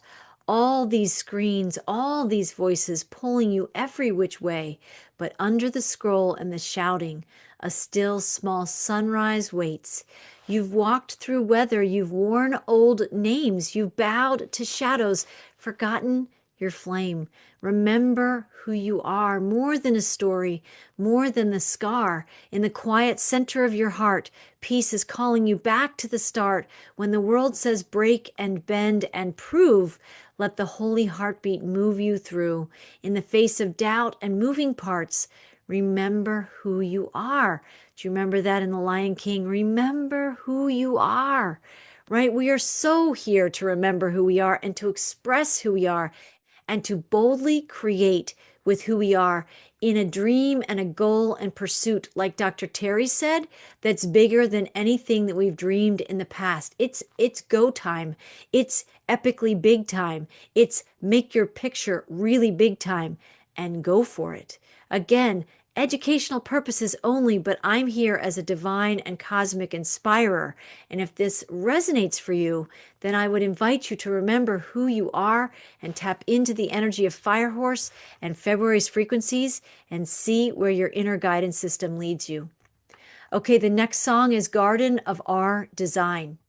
All these screens, all these voices pulling you every which way, but under the scroll and the shouting, a still small sunrise waits. You've walked through weather, you've worn old names, you've bowed to shadows, forgotten your flame. Remember who you are, more than a story, more than the scar. In the quiet center of your heart, peace is calling you back to the start. When the world says break and bend and prove, let the holy heartbeat move you through. In the face of doubt and moving parts, remember who you are. Do you remember that in The Lion King? Remember who you are, right? We are so here to remember who we are and to express who we are, and to boldly create with who we are in a dream and a goal and pursuit, like Dr. Terry said, that's bigger than anything that we've dreamed in the past. It's go time. It's epically big time. It's make your picture really big time and go for it. Again, educational purposes only, but I'm here as a divine and cosmic inspirer. And if this resonates for you, then I would invite you to remember who you are and tap into the energy of Firehorse and February's frequencies and see where your inner guidance system leads you. Okay, the next song is Garden of Our Design.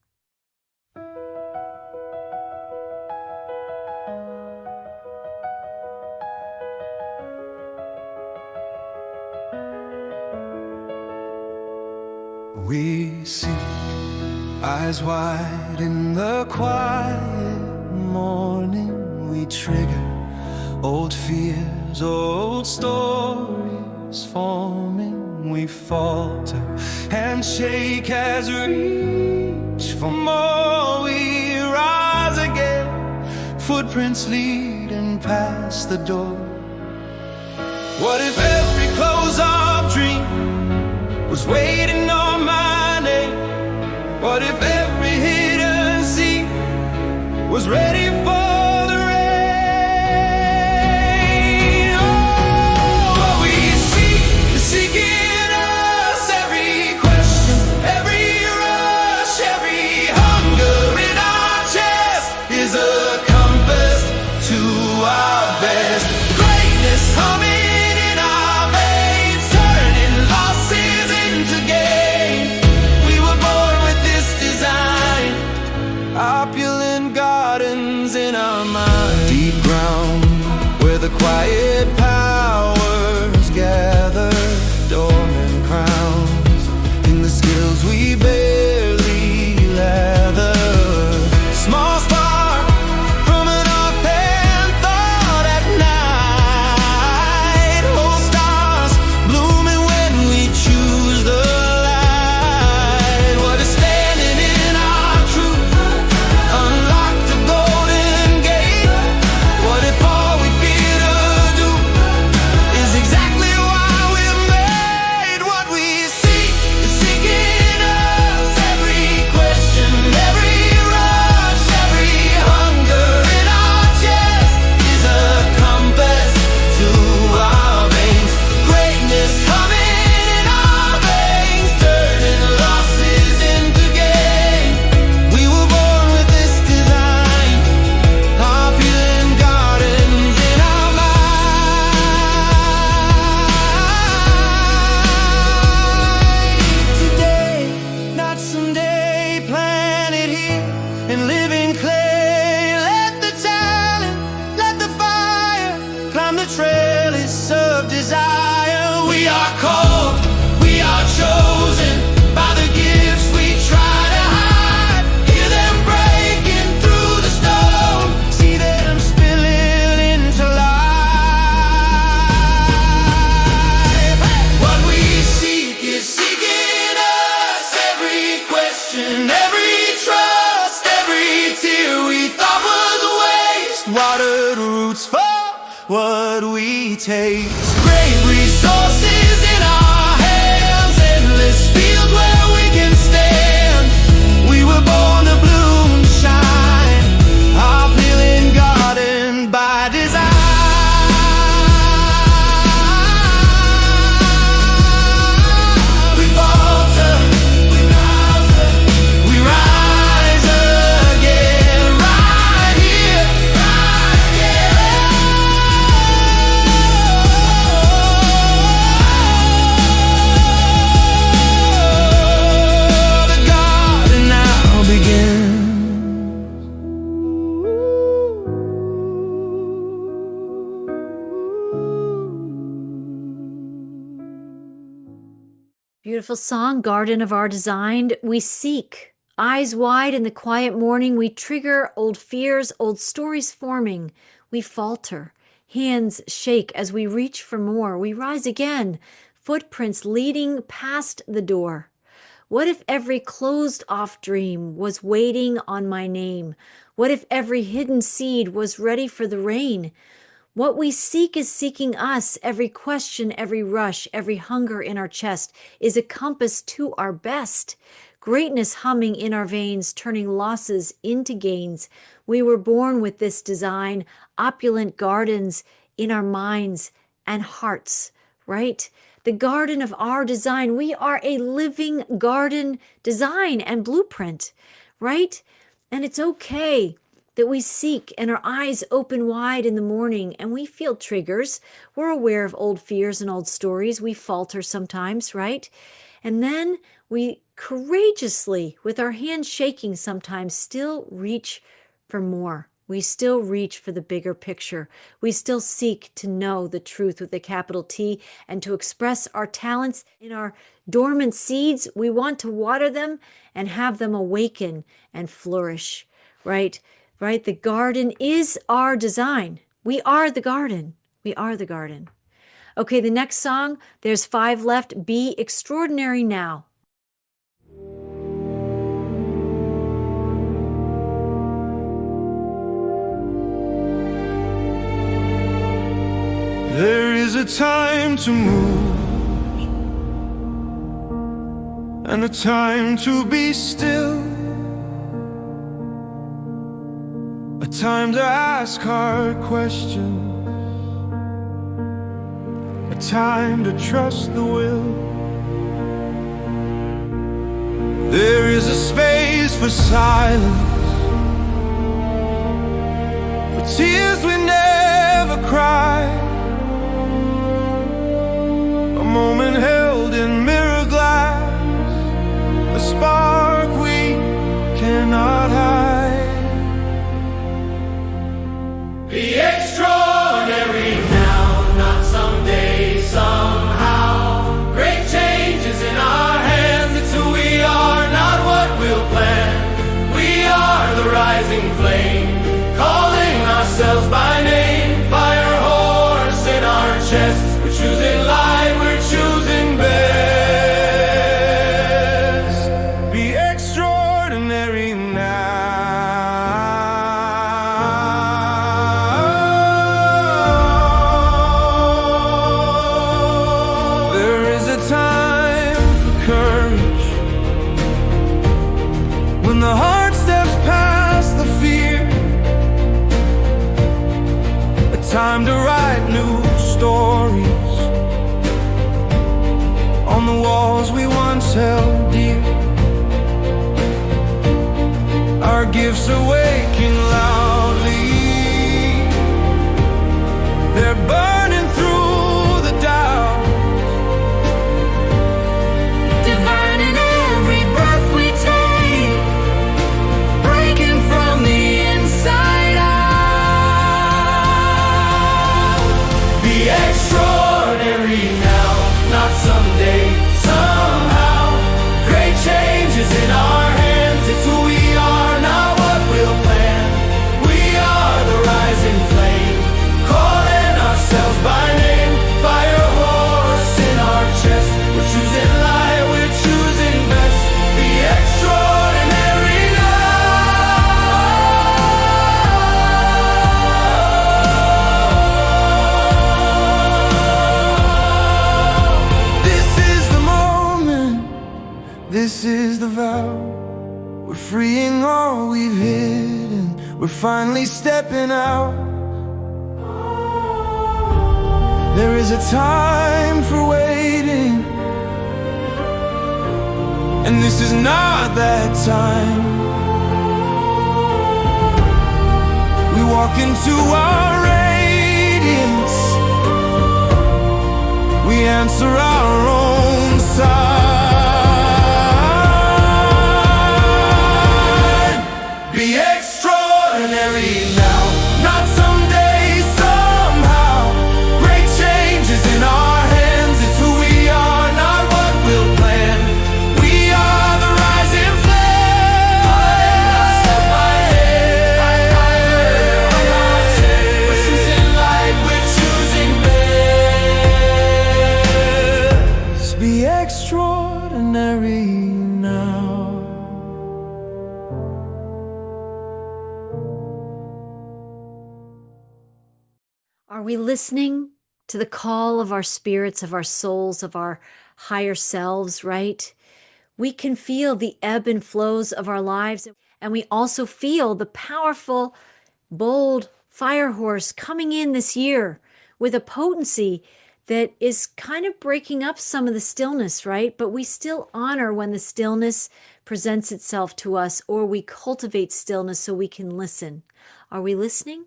We seek, eyes wide in the quiet morning. We trigger old fears, old stories forming. We falter and shake as we reach for more. We rise again, footprints leading past the door. What if every close-up dream was waiting on my name? What if every hidden seed was ready for the rain? Oh, what we seek is seeking us. Every question, every rush, every hunger in our chest is a compass to our best. Greatness humming opulent gardens in our mind. Deep ground where the quiet powers gather, dormant crowns in the skills we barely lather. Small spark from an offhand thought at night. Whole stars blooming when we choose the light. What is standing in our truth? Unlock the golden gate. What if all we fear to do what we taste. Great resources in our hands, endless fields where we can stand. We were born to bloom and shine, our feeling garden by design. We falter, we rise again, right here, right here. The garden now begins. Beautiful song, Garden of Our Design. We seek. Eyes wide in the quiet morning, we trigger old fears, old stories forming. We falter. Hands shake as we reach for more. We rise again. Footprints leading past the door. What if every closed-off dream was waiting on my name? What if every hidden seed was ready for the rain? What we seek is seeking us. Every question, every rush, every hunger in our chest is a compass to our best. Greatness humming in our veins, turning losses into gains. We were born with this design, opulent gardens in our minds and hearts, right? The garden of our design. We are a living garden design and blueprint, right? And it's okay that we seek and our eyes open wide in the morning and we feel triggers. We're aware of old fears and old stories. We falter sometimes, right? And then we courageously, with our hands shaking sometimes, still reach for more. We still reach for the bigger picture. We still seek to know the truth with a capital T and to express our talents in our dormant seeds. We want to water them and have them awaken and flourish, right? Right? The garden is our design. We are the garden. We are the garden. Okay, the next song, there's 5 left. Be extraordinary now. There is a time to move and a time to be still, a time to ask hard questions, a time to trust the will. There is a space for silence, for tears we never cried, a moment held in mirror glass, a spark we cannot hide. Be extraordinary now, not someday, somehow. Great changes in our hands, it's who we are, not what we'll plan. We are the rising flame, calling ourselves by name. Fire horse in our chests, we're choosing light, we're choosing best. Be extraordinary now. There is a time for courage, when the heart steps past the fear, a time to write new stories on the walls we once held dear. Our gifts awaken loudly, they're burning through the doubt, divine in every breath we take, breaking from the inside out. Be extraordinary now, not someday, somehow. Great changes in our hands, it's who we are, not what we'll This is the vow. We're freeing all we've hidden. We're finally stepping out. There is a time for waiting, and this is not that time. We walk into our radiance. We answer our own sign. Be extraordinary now, not someday, somehow. Great changes in our hands. It's who we are, not what we'll plan. We are the rising flame. Set my head. We're choosing light, we're choosing best. Be extraordinary now. Are we listening to the call of our spirits, of our souls, of our higher selves, right? We can feel the ebb and flows of our lives, and we also feel the powerful, bold fire horse coming in this year with a potency that is kind of breaking up some of the stillness, right? But we still honor when the stillness presents itself to us, or we cultivate stillness so we can listen. Are we listening?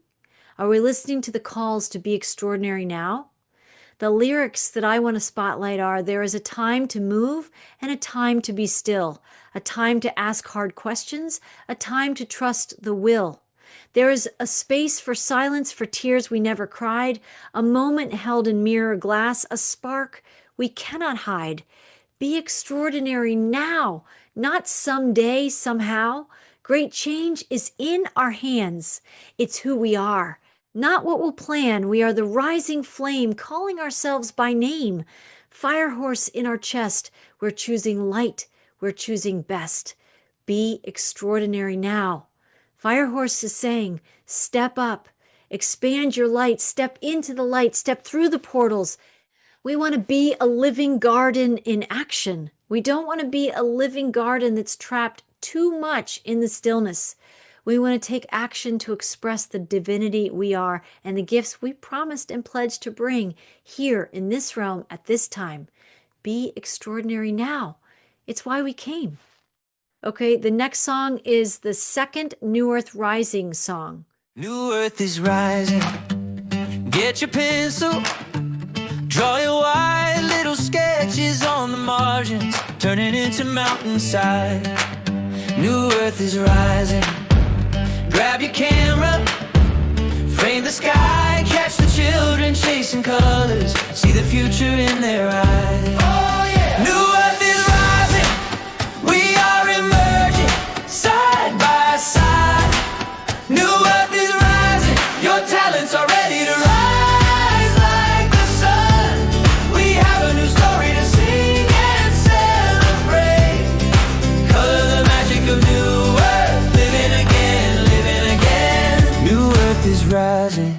Are we listening to the calls to be extraordinary now? The lyrics that I want to spotlight are: there is a time to move and a time to be still, a time to ask hard questions, a time to trust the will. There is a space for silence, for tears we never cried, a moment held in mirror glass, a spark we cannot hide. Be extraordinary now, not someday, somehow. Great change is in our hands. It's who we are, not what we'll plan. We are the rising flame, calling ourselves by name. Fire horse in our chest. We're choosing light. We're choosing best. Be extraordinary now. Fire horse is saying, step up, expand your light, step into the light, step through the portals. We want to be a living garden in action. We don't want to be a living garden that's trapped too much in the stillness. We want to take action to express the divinity we are and the gifts we promised and pledged to bring here in this realm at this time. Be extraordinary now. It's why we came. Okay, the next song is the second New Earth Rising song. New Earth is rising. Get your pencil. Draw your white little sketches on the margins, turning into mountainside. New Earth is rising. Grab your camera, frame the sky, catch the children chasing colors, see the future in their eyes. Oh yeah! New Earth is rising. We are emerging side by side. New Earth is rising. Your talents are ready to rise like the sun. We have a new story to sing and celebrate. Color the magic of new earth, living again, living again. New Earth is rising.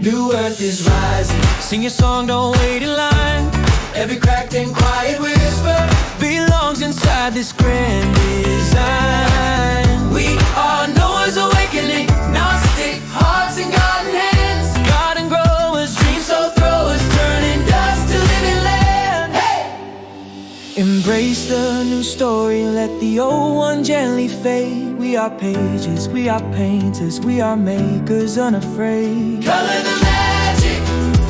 New Earth is rising. Sing your song, don't wait in line. Every cracked and quiet whisper belongs inside this grand design. We are Noah's awakening, Gnostic hearts and garden hands. Garden growers, dream soul throwers, turning dust to living land. Hey! Embrace the new story, let the old one gently fade. We are pages, we are painters, we are makers unafraid. Color the magic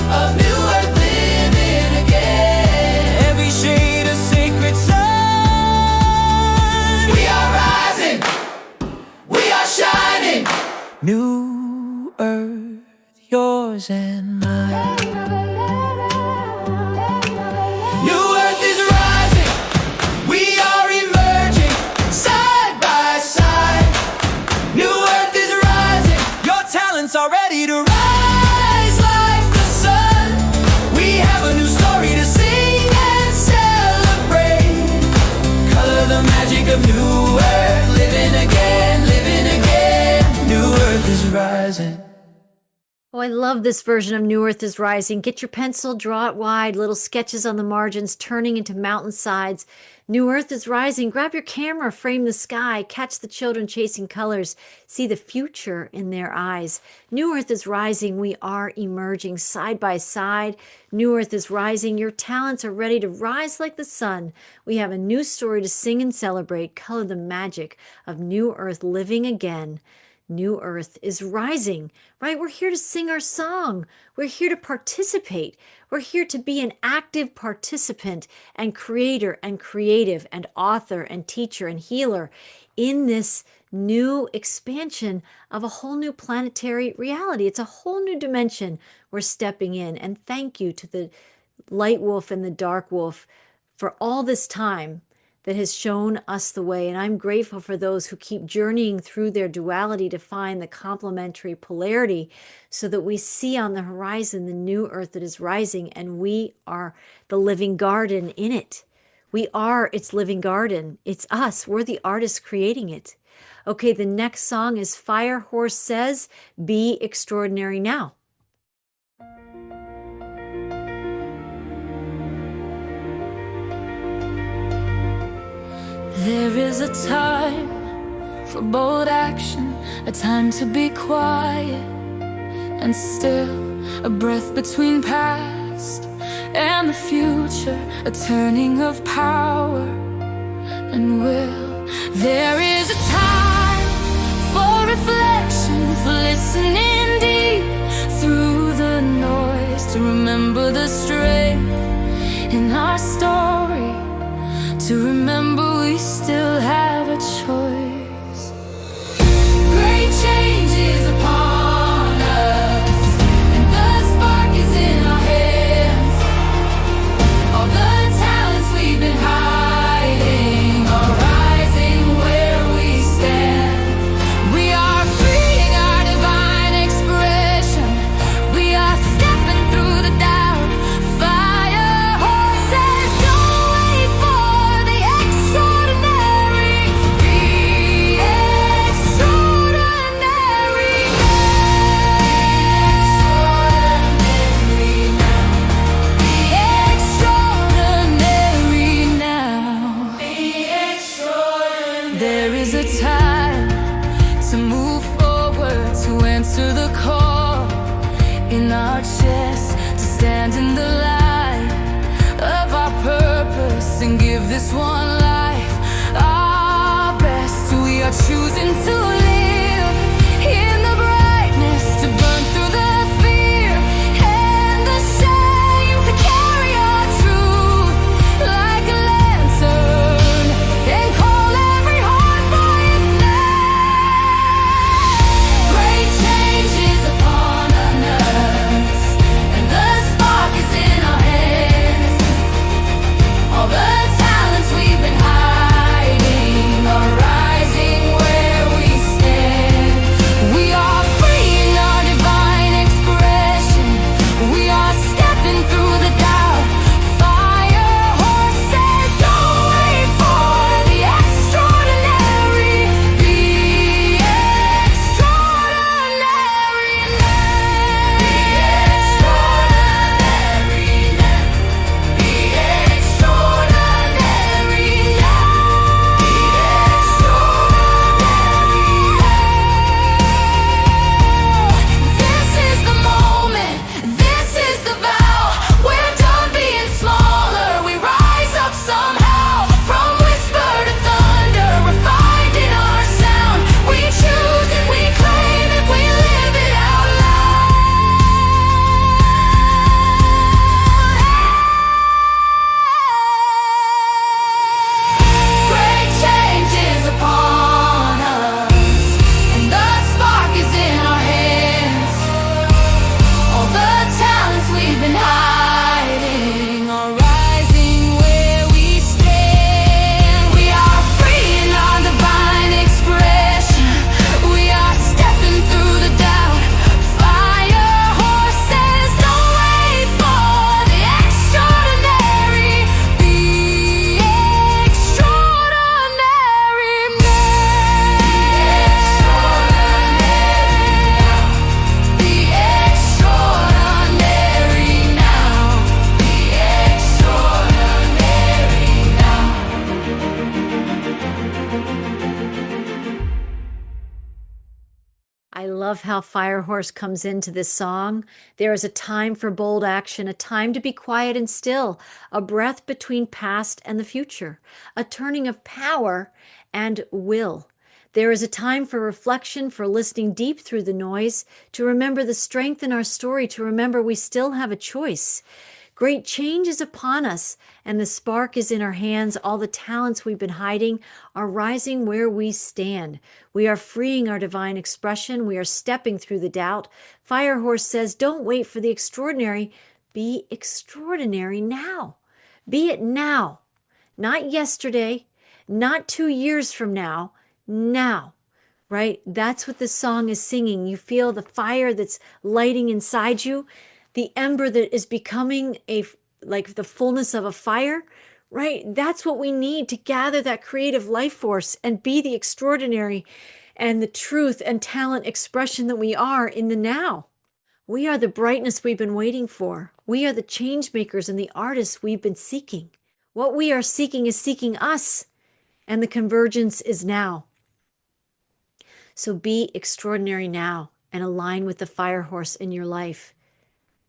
of new earth living again. Every shade of sacred sun. We are rising, we are shining. New earth, yours and mine. New earth is rising. We are emerging side by side. New earth is rising. Your talents are ready to rise like the sun. We have a new story to sing and celebrate. Color the magic of new earth, living again, living again. New earth is rising. Oh, I love this version of New Earth is Rising. Get your pencil, draw it wide, little sketches on the margins, turning into mountainsides. New Earth is rising. Grab your camera, frame the sky, catch the children chasing colors, see the future in their eyes. New Earth is rising. We are emerging side by side. New Earth is rising. Your talents are ready to rise like the sun. We have a new story to sing and celebrate. Color the magic of New Earth living again. New Earth is rising, right? We're here to sing our song. We're here to participate. We're here to be an active participant and creator and creative and author and teacher and healer in this new expansion of a whole new planetary reality. It's a whole new dimension we're stepping in. And thank you to the light wolf and the dark wolf for all this time that has shown us the way. And I'm grateful for those who keep journeying through their duality to find the complementary polarity so that we see on the horizon the new earth that is rising, and we are the living garden in it. We are its living garden. It's us. We're the artists creating it. Okay, the next song is Fire Horse Says, Be Extraordinary Now. There is a time for bold action, a time to be quiet and still, a breath between past and the future, a turning of power and will. There is a time for reflection, for listening deep through the noise, to remember the strength in our story, to remember we still have a choice. Great change is upon us, and the spark is in our hands. All the talents we've been hiding are rising where we stand. We are freeing our divine expression. We are stepping through the doubt. Fire horses, don't wait for the extraordinary. Be extraordinary now. Be extraordinary now. There is a time to move forward, to answer the call in our chest, to stand in the light of our purpose and give this one life our best. We are choosing to live in the brightness, to burn through the fear and the shame, to carry our truth like a lantern and call every heart by its name. Great change is upon us, and the spark is in our hands. All the talents we've been hiding are rising where we love how Firehorse comes into this song. There is a time for bold action, a time to be quiet and still, a breath between past and the future, a turning of power and will. There is a time for reflection, for listening deep through the noise, to remember the strength in our story, to remember we still have a choice. Great change is upon us, and the spark is in our hands. All the talents we've been hiding are rising where we stand. We are freeing our divine expression. We are stepping through the doubt. Firehorse says, don't wait for the extraordinary. Be extraordinary now. Be it now. Not yesterday, not 2 years from now, now. Right? That's what the song is singing. You feel the fire that's lighting inside you, the ember that is becoming like the fullness of a fire, right? That's what we need to gather that creative life force and be the extraordinary and the truth and talent expression that we are in the now. We are the brightness we've been waiting for. We are the change makers and the artists we've been seeking. What we are seeking is seeking us, and the convergence is now. So be extraordinary now and align with the Firehorse in your life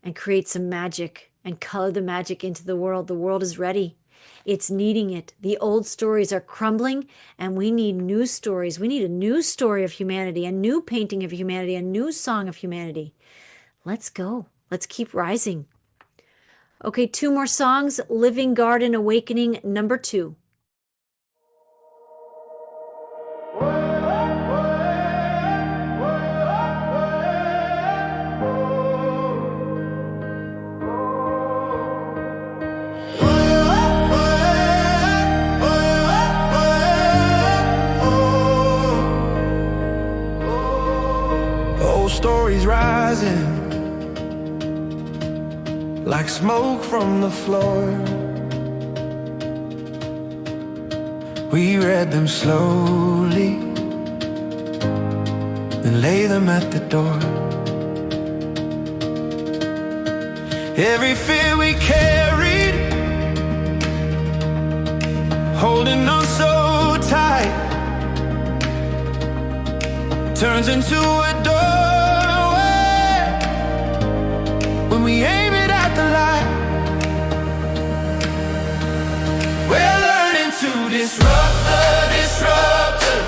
and create some magic and color the magic into the world. The world is ready. It's needing it. The old stories are crumbling, and we need new stories. We need a new story of humanity, a new painting of humanity, a new song of humanity. Let's go. Let's keep rising. Okay, 2 more songs. Living Garden Awakening, number 2. Stories rising like smoke from the floor. We read them slowly and lay them at the door. Every fear we carried, holding on so tight, turns into a door. When we aim it at the light, we're learning to disrupt the disruptor,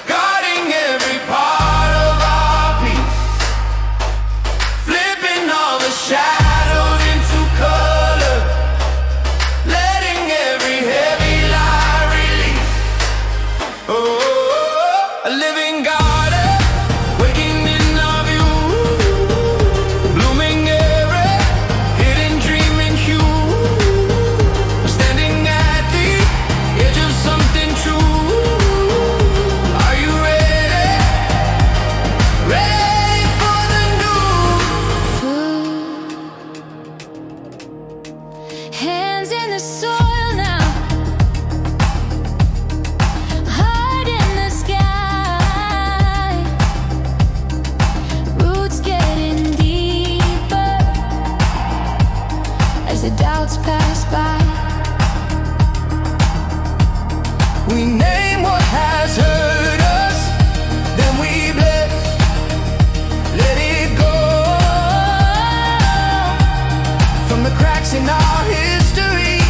guarding every part of our peace, flipping all the shadows into color, letting every heavy lie release. Oh, a living garden, waking in our view, blooming every hidden dream in hue, standing at the edge of something true. Are you ready? Ready for the new? Hands in the soil now, heart in the sky, roots getting deeper as the doubts pass by. We name what has hurt us, then we bless, let it go. From the cracks in our history,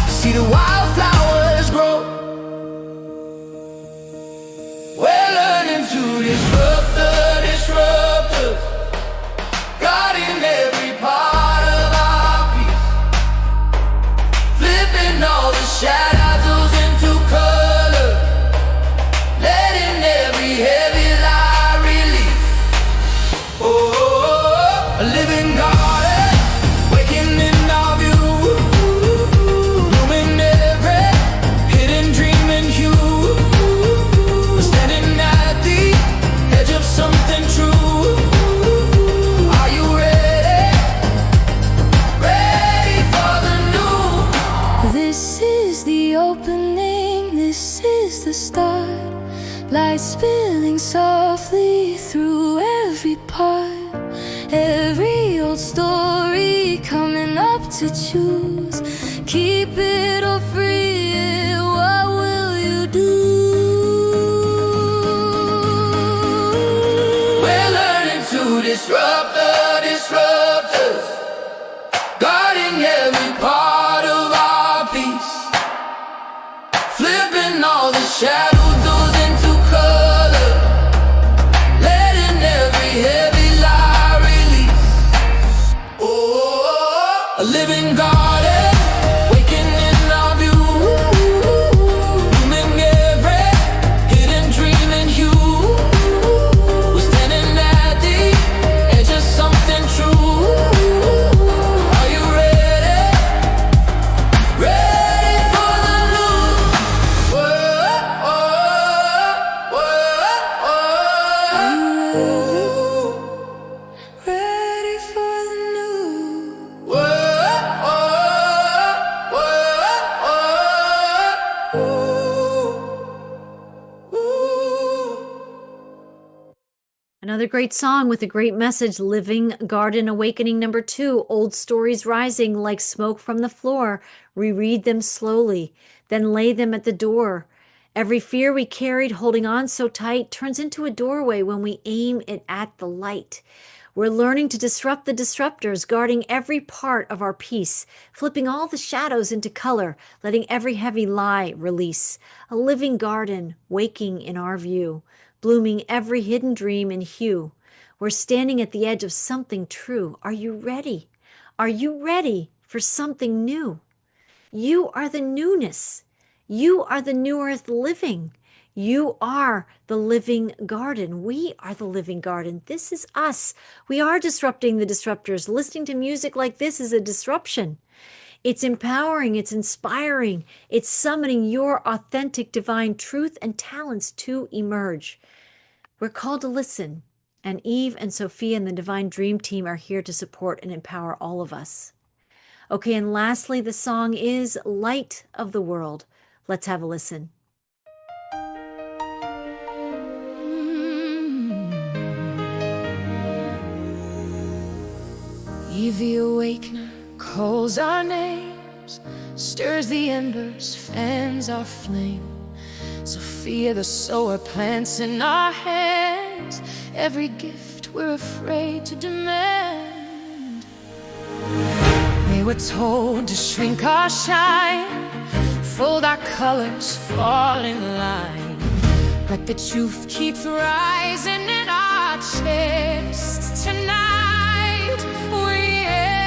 see the wildflowers grow. We're learning to disrupt the disruptors, guarding every part of our peace, flipping all the shadows into color, letting every heavy lie release. Oh, a living garden, waking in our view, blooming every hidden dream in hue, standing at the edge of something true. Are you ready? Ready for the new? This is the opening, this is the start. Light spilling softly through every part. Every old story coming up to choose. Keep it or free it, what will you do? Shadow goes into color, letting every heavy lie release. Oh, a living garden, waking in our view, blooming every hidden dream in you. We're standing at the edge of something true. Are you ready? Ready for the new world? Ready for the new world? Another great song with a great message, Living Garden Awakening number 2, old stories rising like smoke from the floor. Reread them slowly, then lay them at the door. Every fear we carried, holding on so tight, turns into a doorway when we aim it at the light. We're learning to disrupt the disruptors, guarding every part of our peace, flipping all the shadows into color, letting every heavy lie release. A living garden waking in our view, blooming every hidden dream in hue. We're standing at the edge of something true. Are you ready? Are you ready for something new? You are the newness. You are the new earth living. You are the living garden. We are the living garden. This is us. We are disrupting the disruptors. Listening to music like this is a disruption. It's empowering. It's inspiring. It's summoning your authentic divine truth and talents to emerge. We're called to listen, and Eve and Sophia and the Divine Dream Team are here to support and empower all of us. Okay, and lastly, the song is Light of the World. Let's have a listen. Eve the Awakener calls our names, stirs the embers, fans our flame. Sophia the sower plants in our hands every gift we're afraid to demand. We were told to shrink our shine, fold our colors, fall in line. But the truth keeps rising in our chests. Tonight we answer.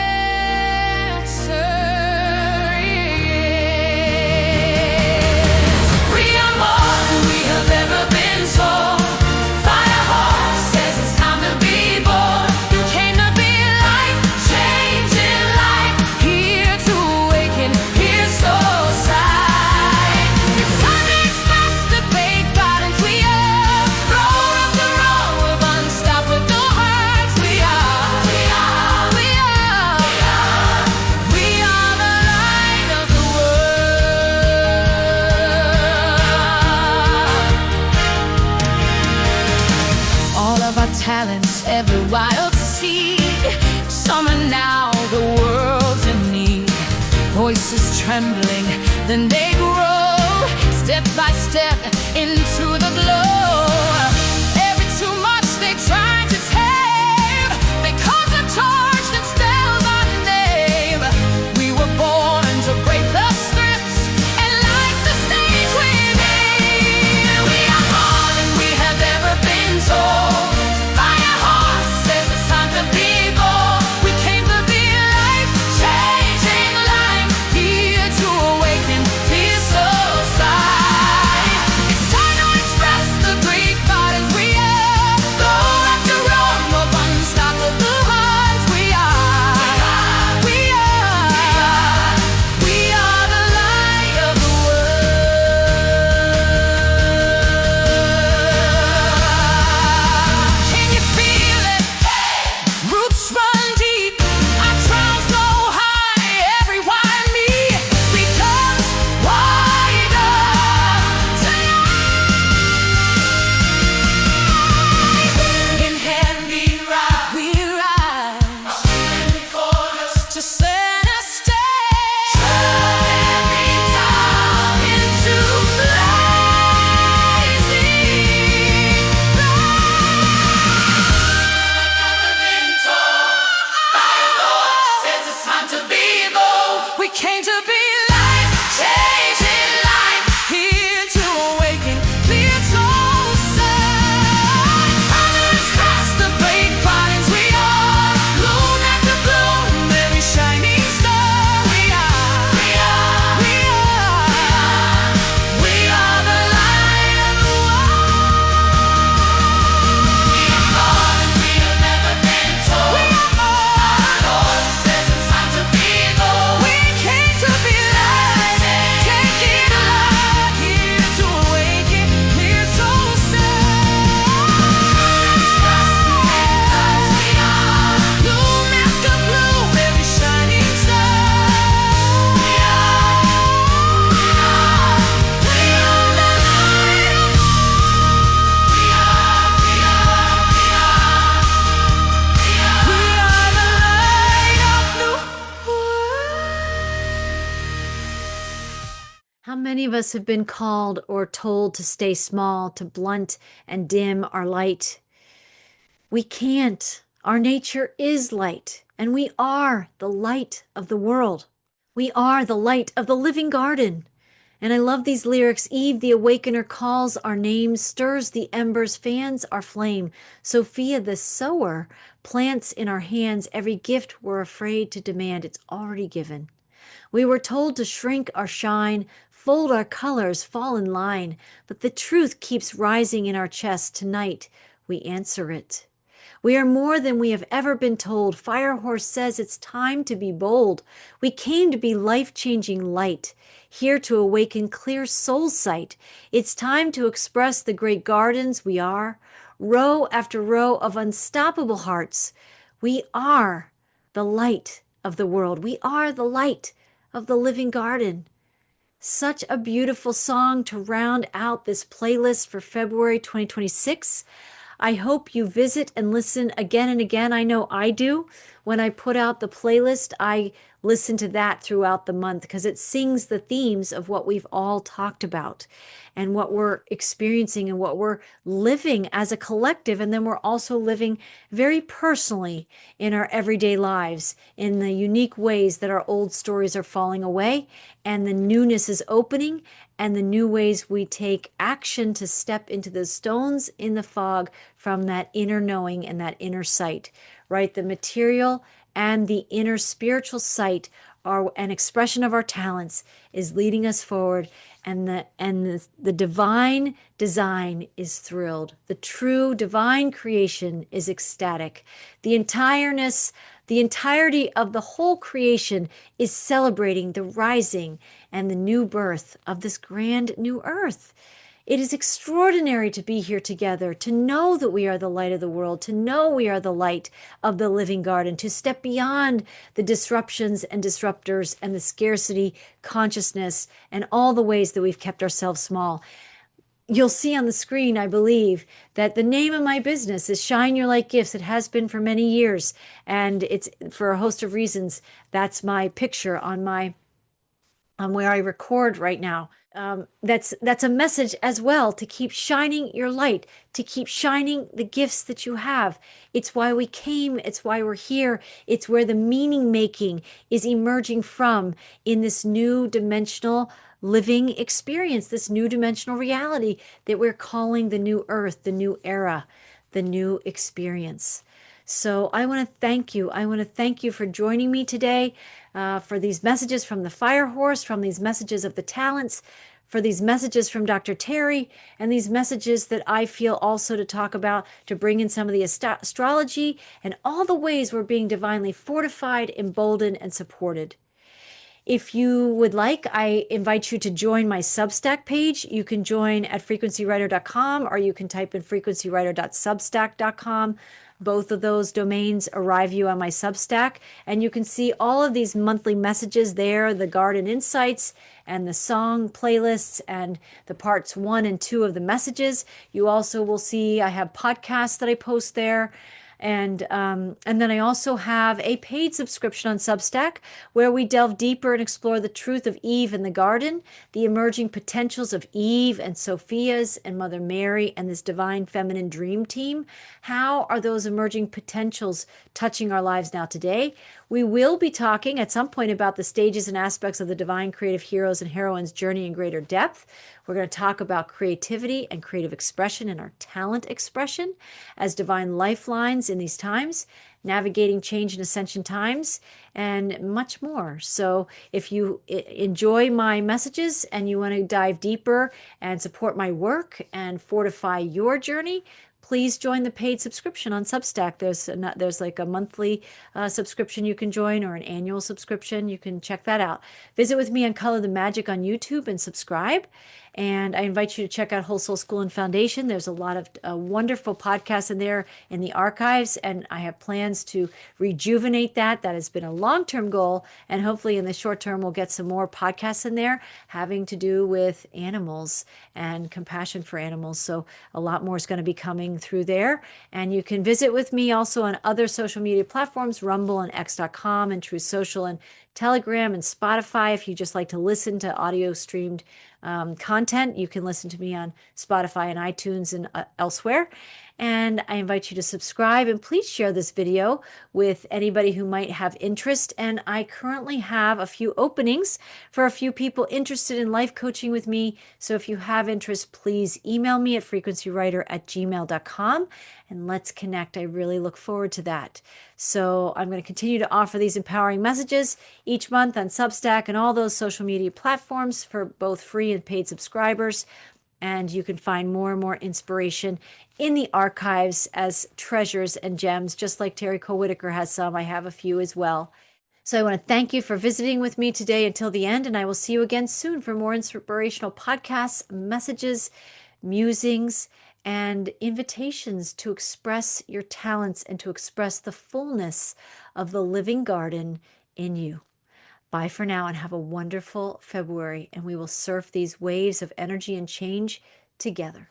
Talents, every wild seed, summon now, the world's in need. Voices trembling, then they grow, step by step into the glow. Every too much they try to tame, because a torch that spells our name. We were born to break the script and light the stage within. We are more than we have ever been told. Go after How many of us have been called or told to stay small, to blunt and dim our light? We can't. Our nature is light, and we are the light of the world. We are the light of the living garden. And I love these lyrics. Eve, the awakener, calls our names, stirs the embers, fans our flame. Sophia, the sower, plants in our hands every gift we're afraid to demand. It's already given. We were told to shrink our shine, fold our colors, fall in line. But the truth keeps rising in our chest. Tonight, we answer it. We are more than we have ever been told. Firehorse says it's time to be bold. We came to be life-changing light, here to awaken clear soul sight. It's time to express the great gardens we are, row after row of unstoppable hearts. We are the light of the world. We are the light of the living garden. Such a beautiful song to round out this playlist for February 2026. I hope you visit and listen again and again. I know I do. When I put out the playlist, I listen to that throughout the month because it sings the themes of what we've all talked about and what we're experiencing and what we're living as a collective. And then we're also living very personally in our everyday lives in the unique ways that our old stories are falling away and the newness is opening, and the new ways we take action to step into the stones in the fog from that inner knowing and that inner sight, right? The material and the inner spiritual sight are an expression of our talents is leading us forward, and the divine design is thrilled. The true divine creation is ecstatic. The entirety of the whole creation is celebrating the rising and the new birth of this grand new earth. It is extraordinary to be here together, to know that we are the light of the world, to know we are the light of the living garden, to step beyond the disruptions and disruptors and the scarcity consciousness and all the ways that we've kept ourselves small. You'll see on the screen, I believe, that the name of my business is Shine Your Light Gifts. It has been for many years, and it's for a host of reasons. That's my picture on where I record right now. That's a message as well, to keep shining your light, to keep shining the gifts that you have. It's why we came. It's why we're here. It's where the meaning making is emerging from in this new dimensional living experience, this new dimensional reality that we're calling the new earth, the new era, the new experience. So I want to thank you. I want to thank you for joining me today, for these messages from the Fire Horse, from these messages of the talents, for these messages from Dr. Terry, and these messages that I feel also to talk about, to bring in some of the astrology and all the ways we're being divinely fortified, emboldened, and supported. If you would like, I invite you to join my Substack page. You can join at frequencywriter.com, or you can type in frequencywriter.substack.com. Both of those domains arrive you on my Substack, and you can see all of these monthly messages there, the garden insights and the song playlists and the parts 1 and 2 of the messages. You also will see I have podcasts that I post there. And then I also have a paid subscription on Substack where we delve deeper and explore the truth of Eve in the garden, the emerging potentials of Eve and Sophia's and Mother Mary and this divine feminine dream team. How are those emerging potentials touching our lives now today? We will be talking at some point about the stages and aspects of the divine creative heroes and heroines' journey in greater depth. We're going to talk about creativity and creative expression and our talent expression as divine lifelines in these times, navigating change and ascension times, and much more. So if you enjoy my messages and you want to dive deeper and support my work and fortify your journey, please join the paid subscription on Substack. There's like a monthly subscription you can join, or an annual subscription. You can check that out. Visit with me on Color the Magic on YouTube and subscribe. And I invite you to check out Whole Soul School and Foundation. There's a lot of wonderful podcasts in there in the archives, and I have plans to rejuvenate that. That has been a long-term goal, and hopefully in the short term we'll get some more podcasts in there having to do with animals and compassion for animals. So a lot more is going to be coming listening through there. And you can visit with me also on other social media platforms, Rumble and X.com and Truth Social and Telegram and Spotify. If you just like to listen to audio streamed content, you can listen to me on Spotify and iTunes and elsewhere. And I invite you to subscribe, and please share this video with anybody who might have interest. And I currently have a few openings for a few people interested in life coaching with me. So if you have interest, please email me at frequencywriter@gmail.com and let's connect. I really look forward to that. So I'm going to continue to offer these empowering messages each month on Substack and all those social media platforms for both free and paid subscribers. And you can find more and more inspiration in the archives as treasures and gems, just like Terry Cole Whitaker has some. I have a few as well. So I want to thank you for visiting with me today until the end, and I will see you again soon for more inspirational podcasts, messages, musings, and invitations to express your talents and to express the fullness of the living garden in you. Bye for now and have a wonderful February, and we will surf these waves of energy and change together.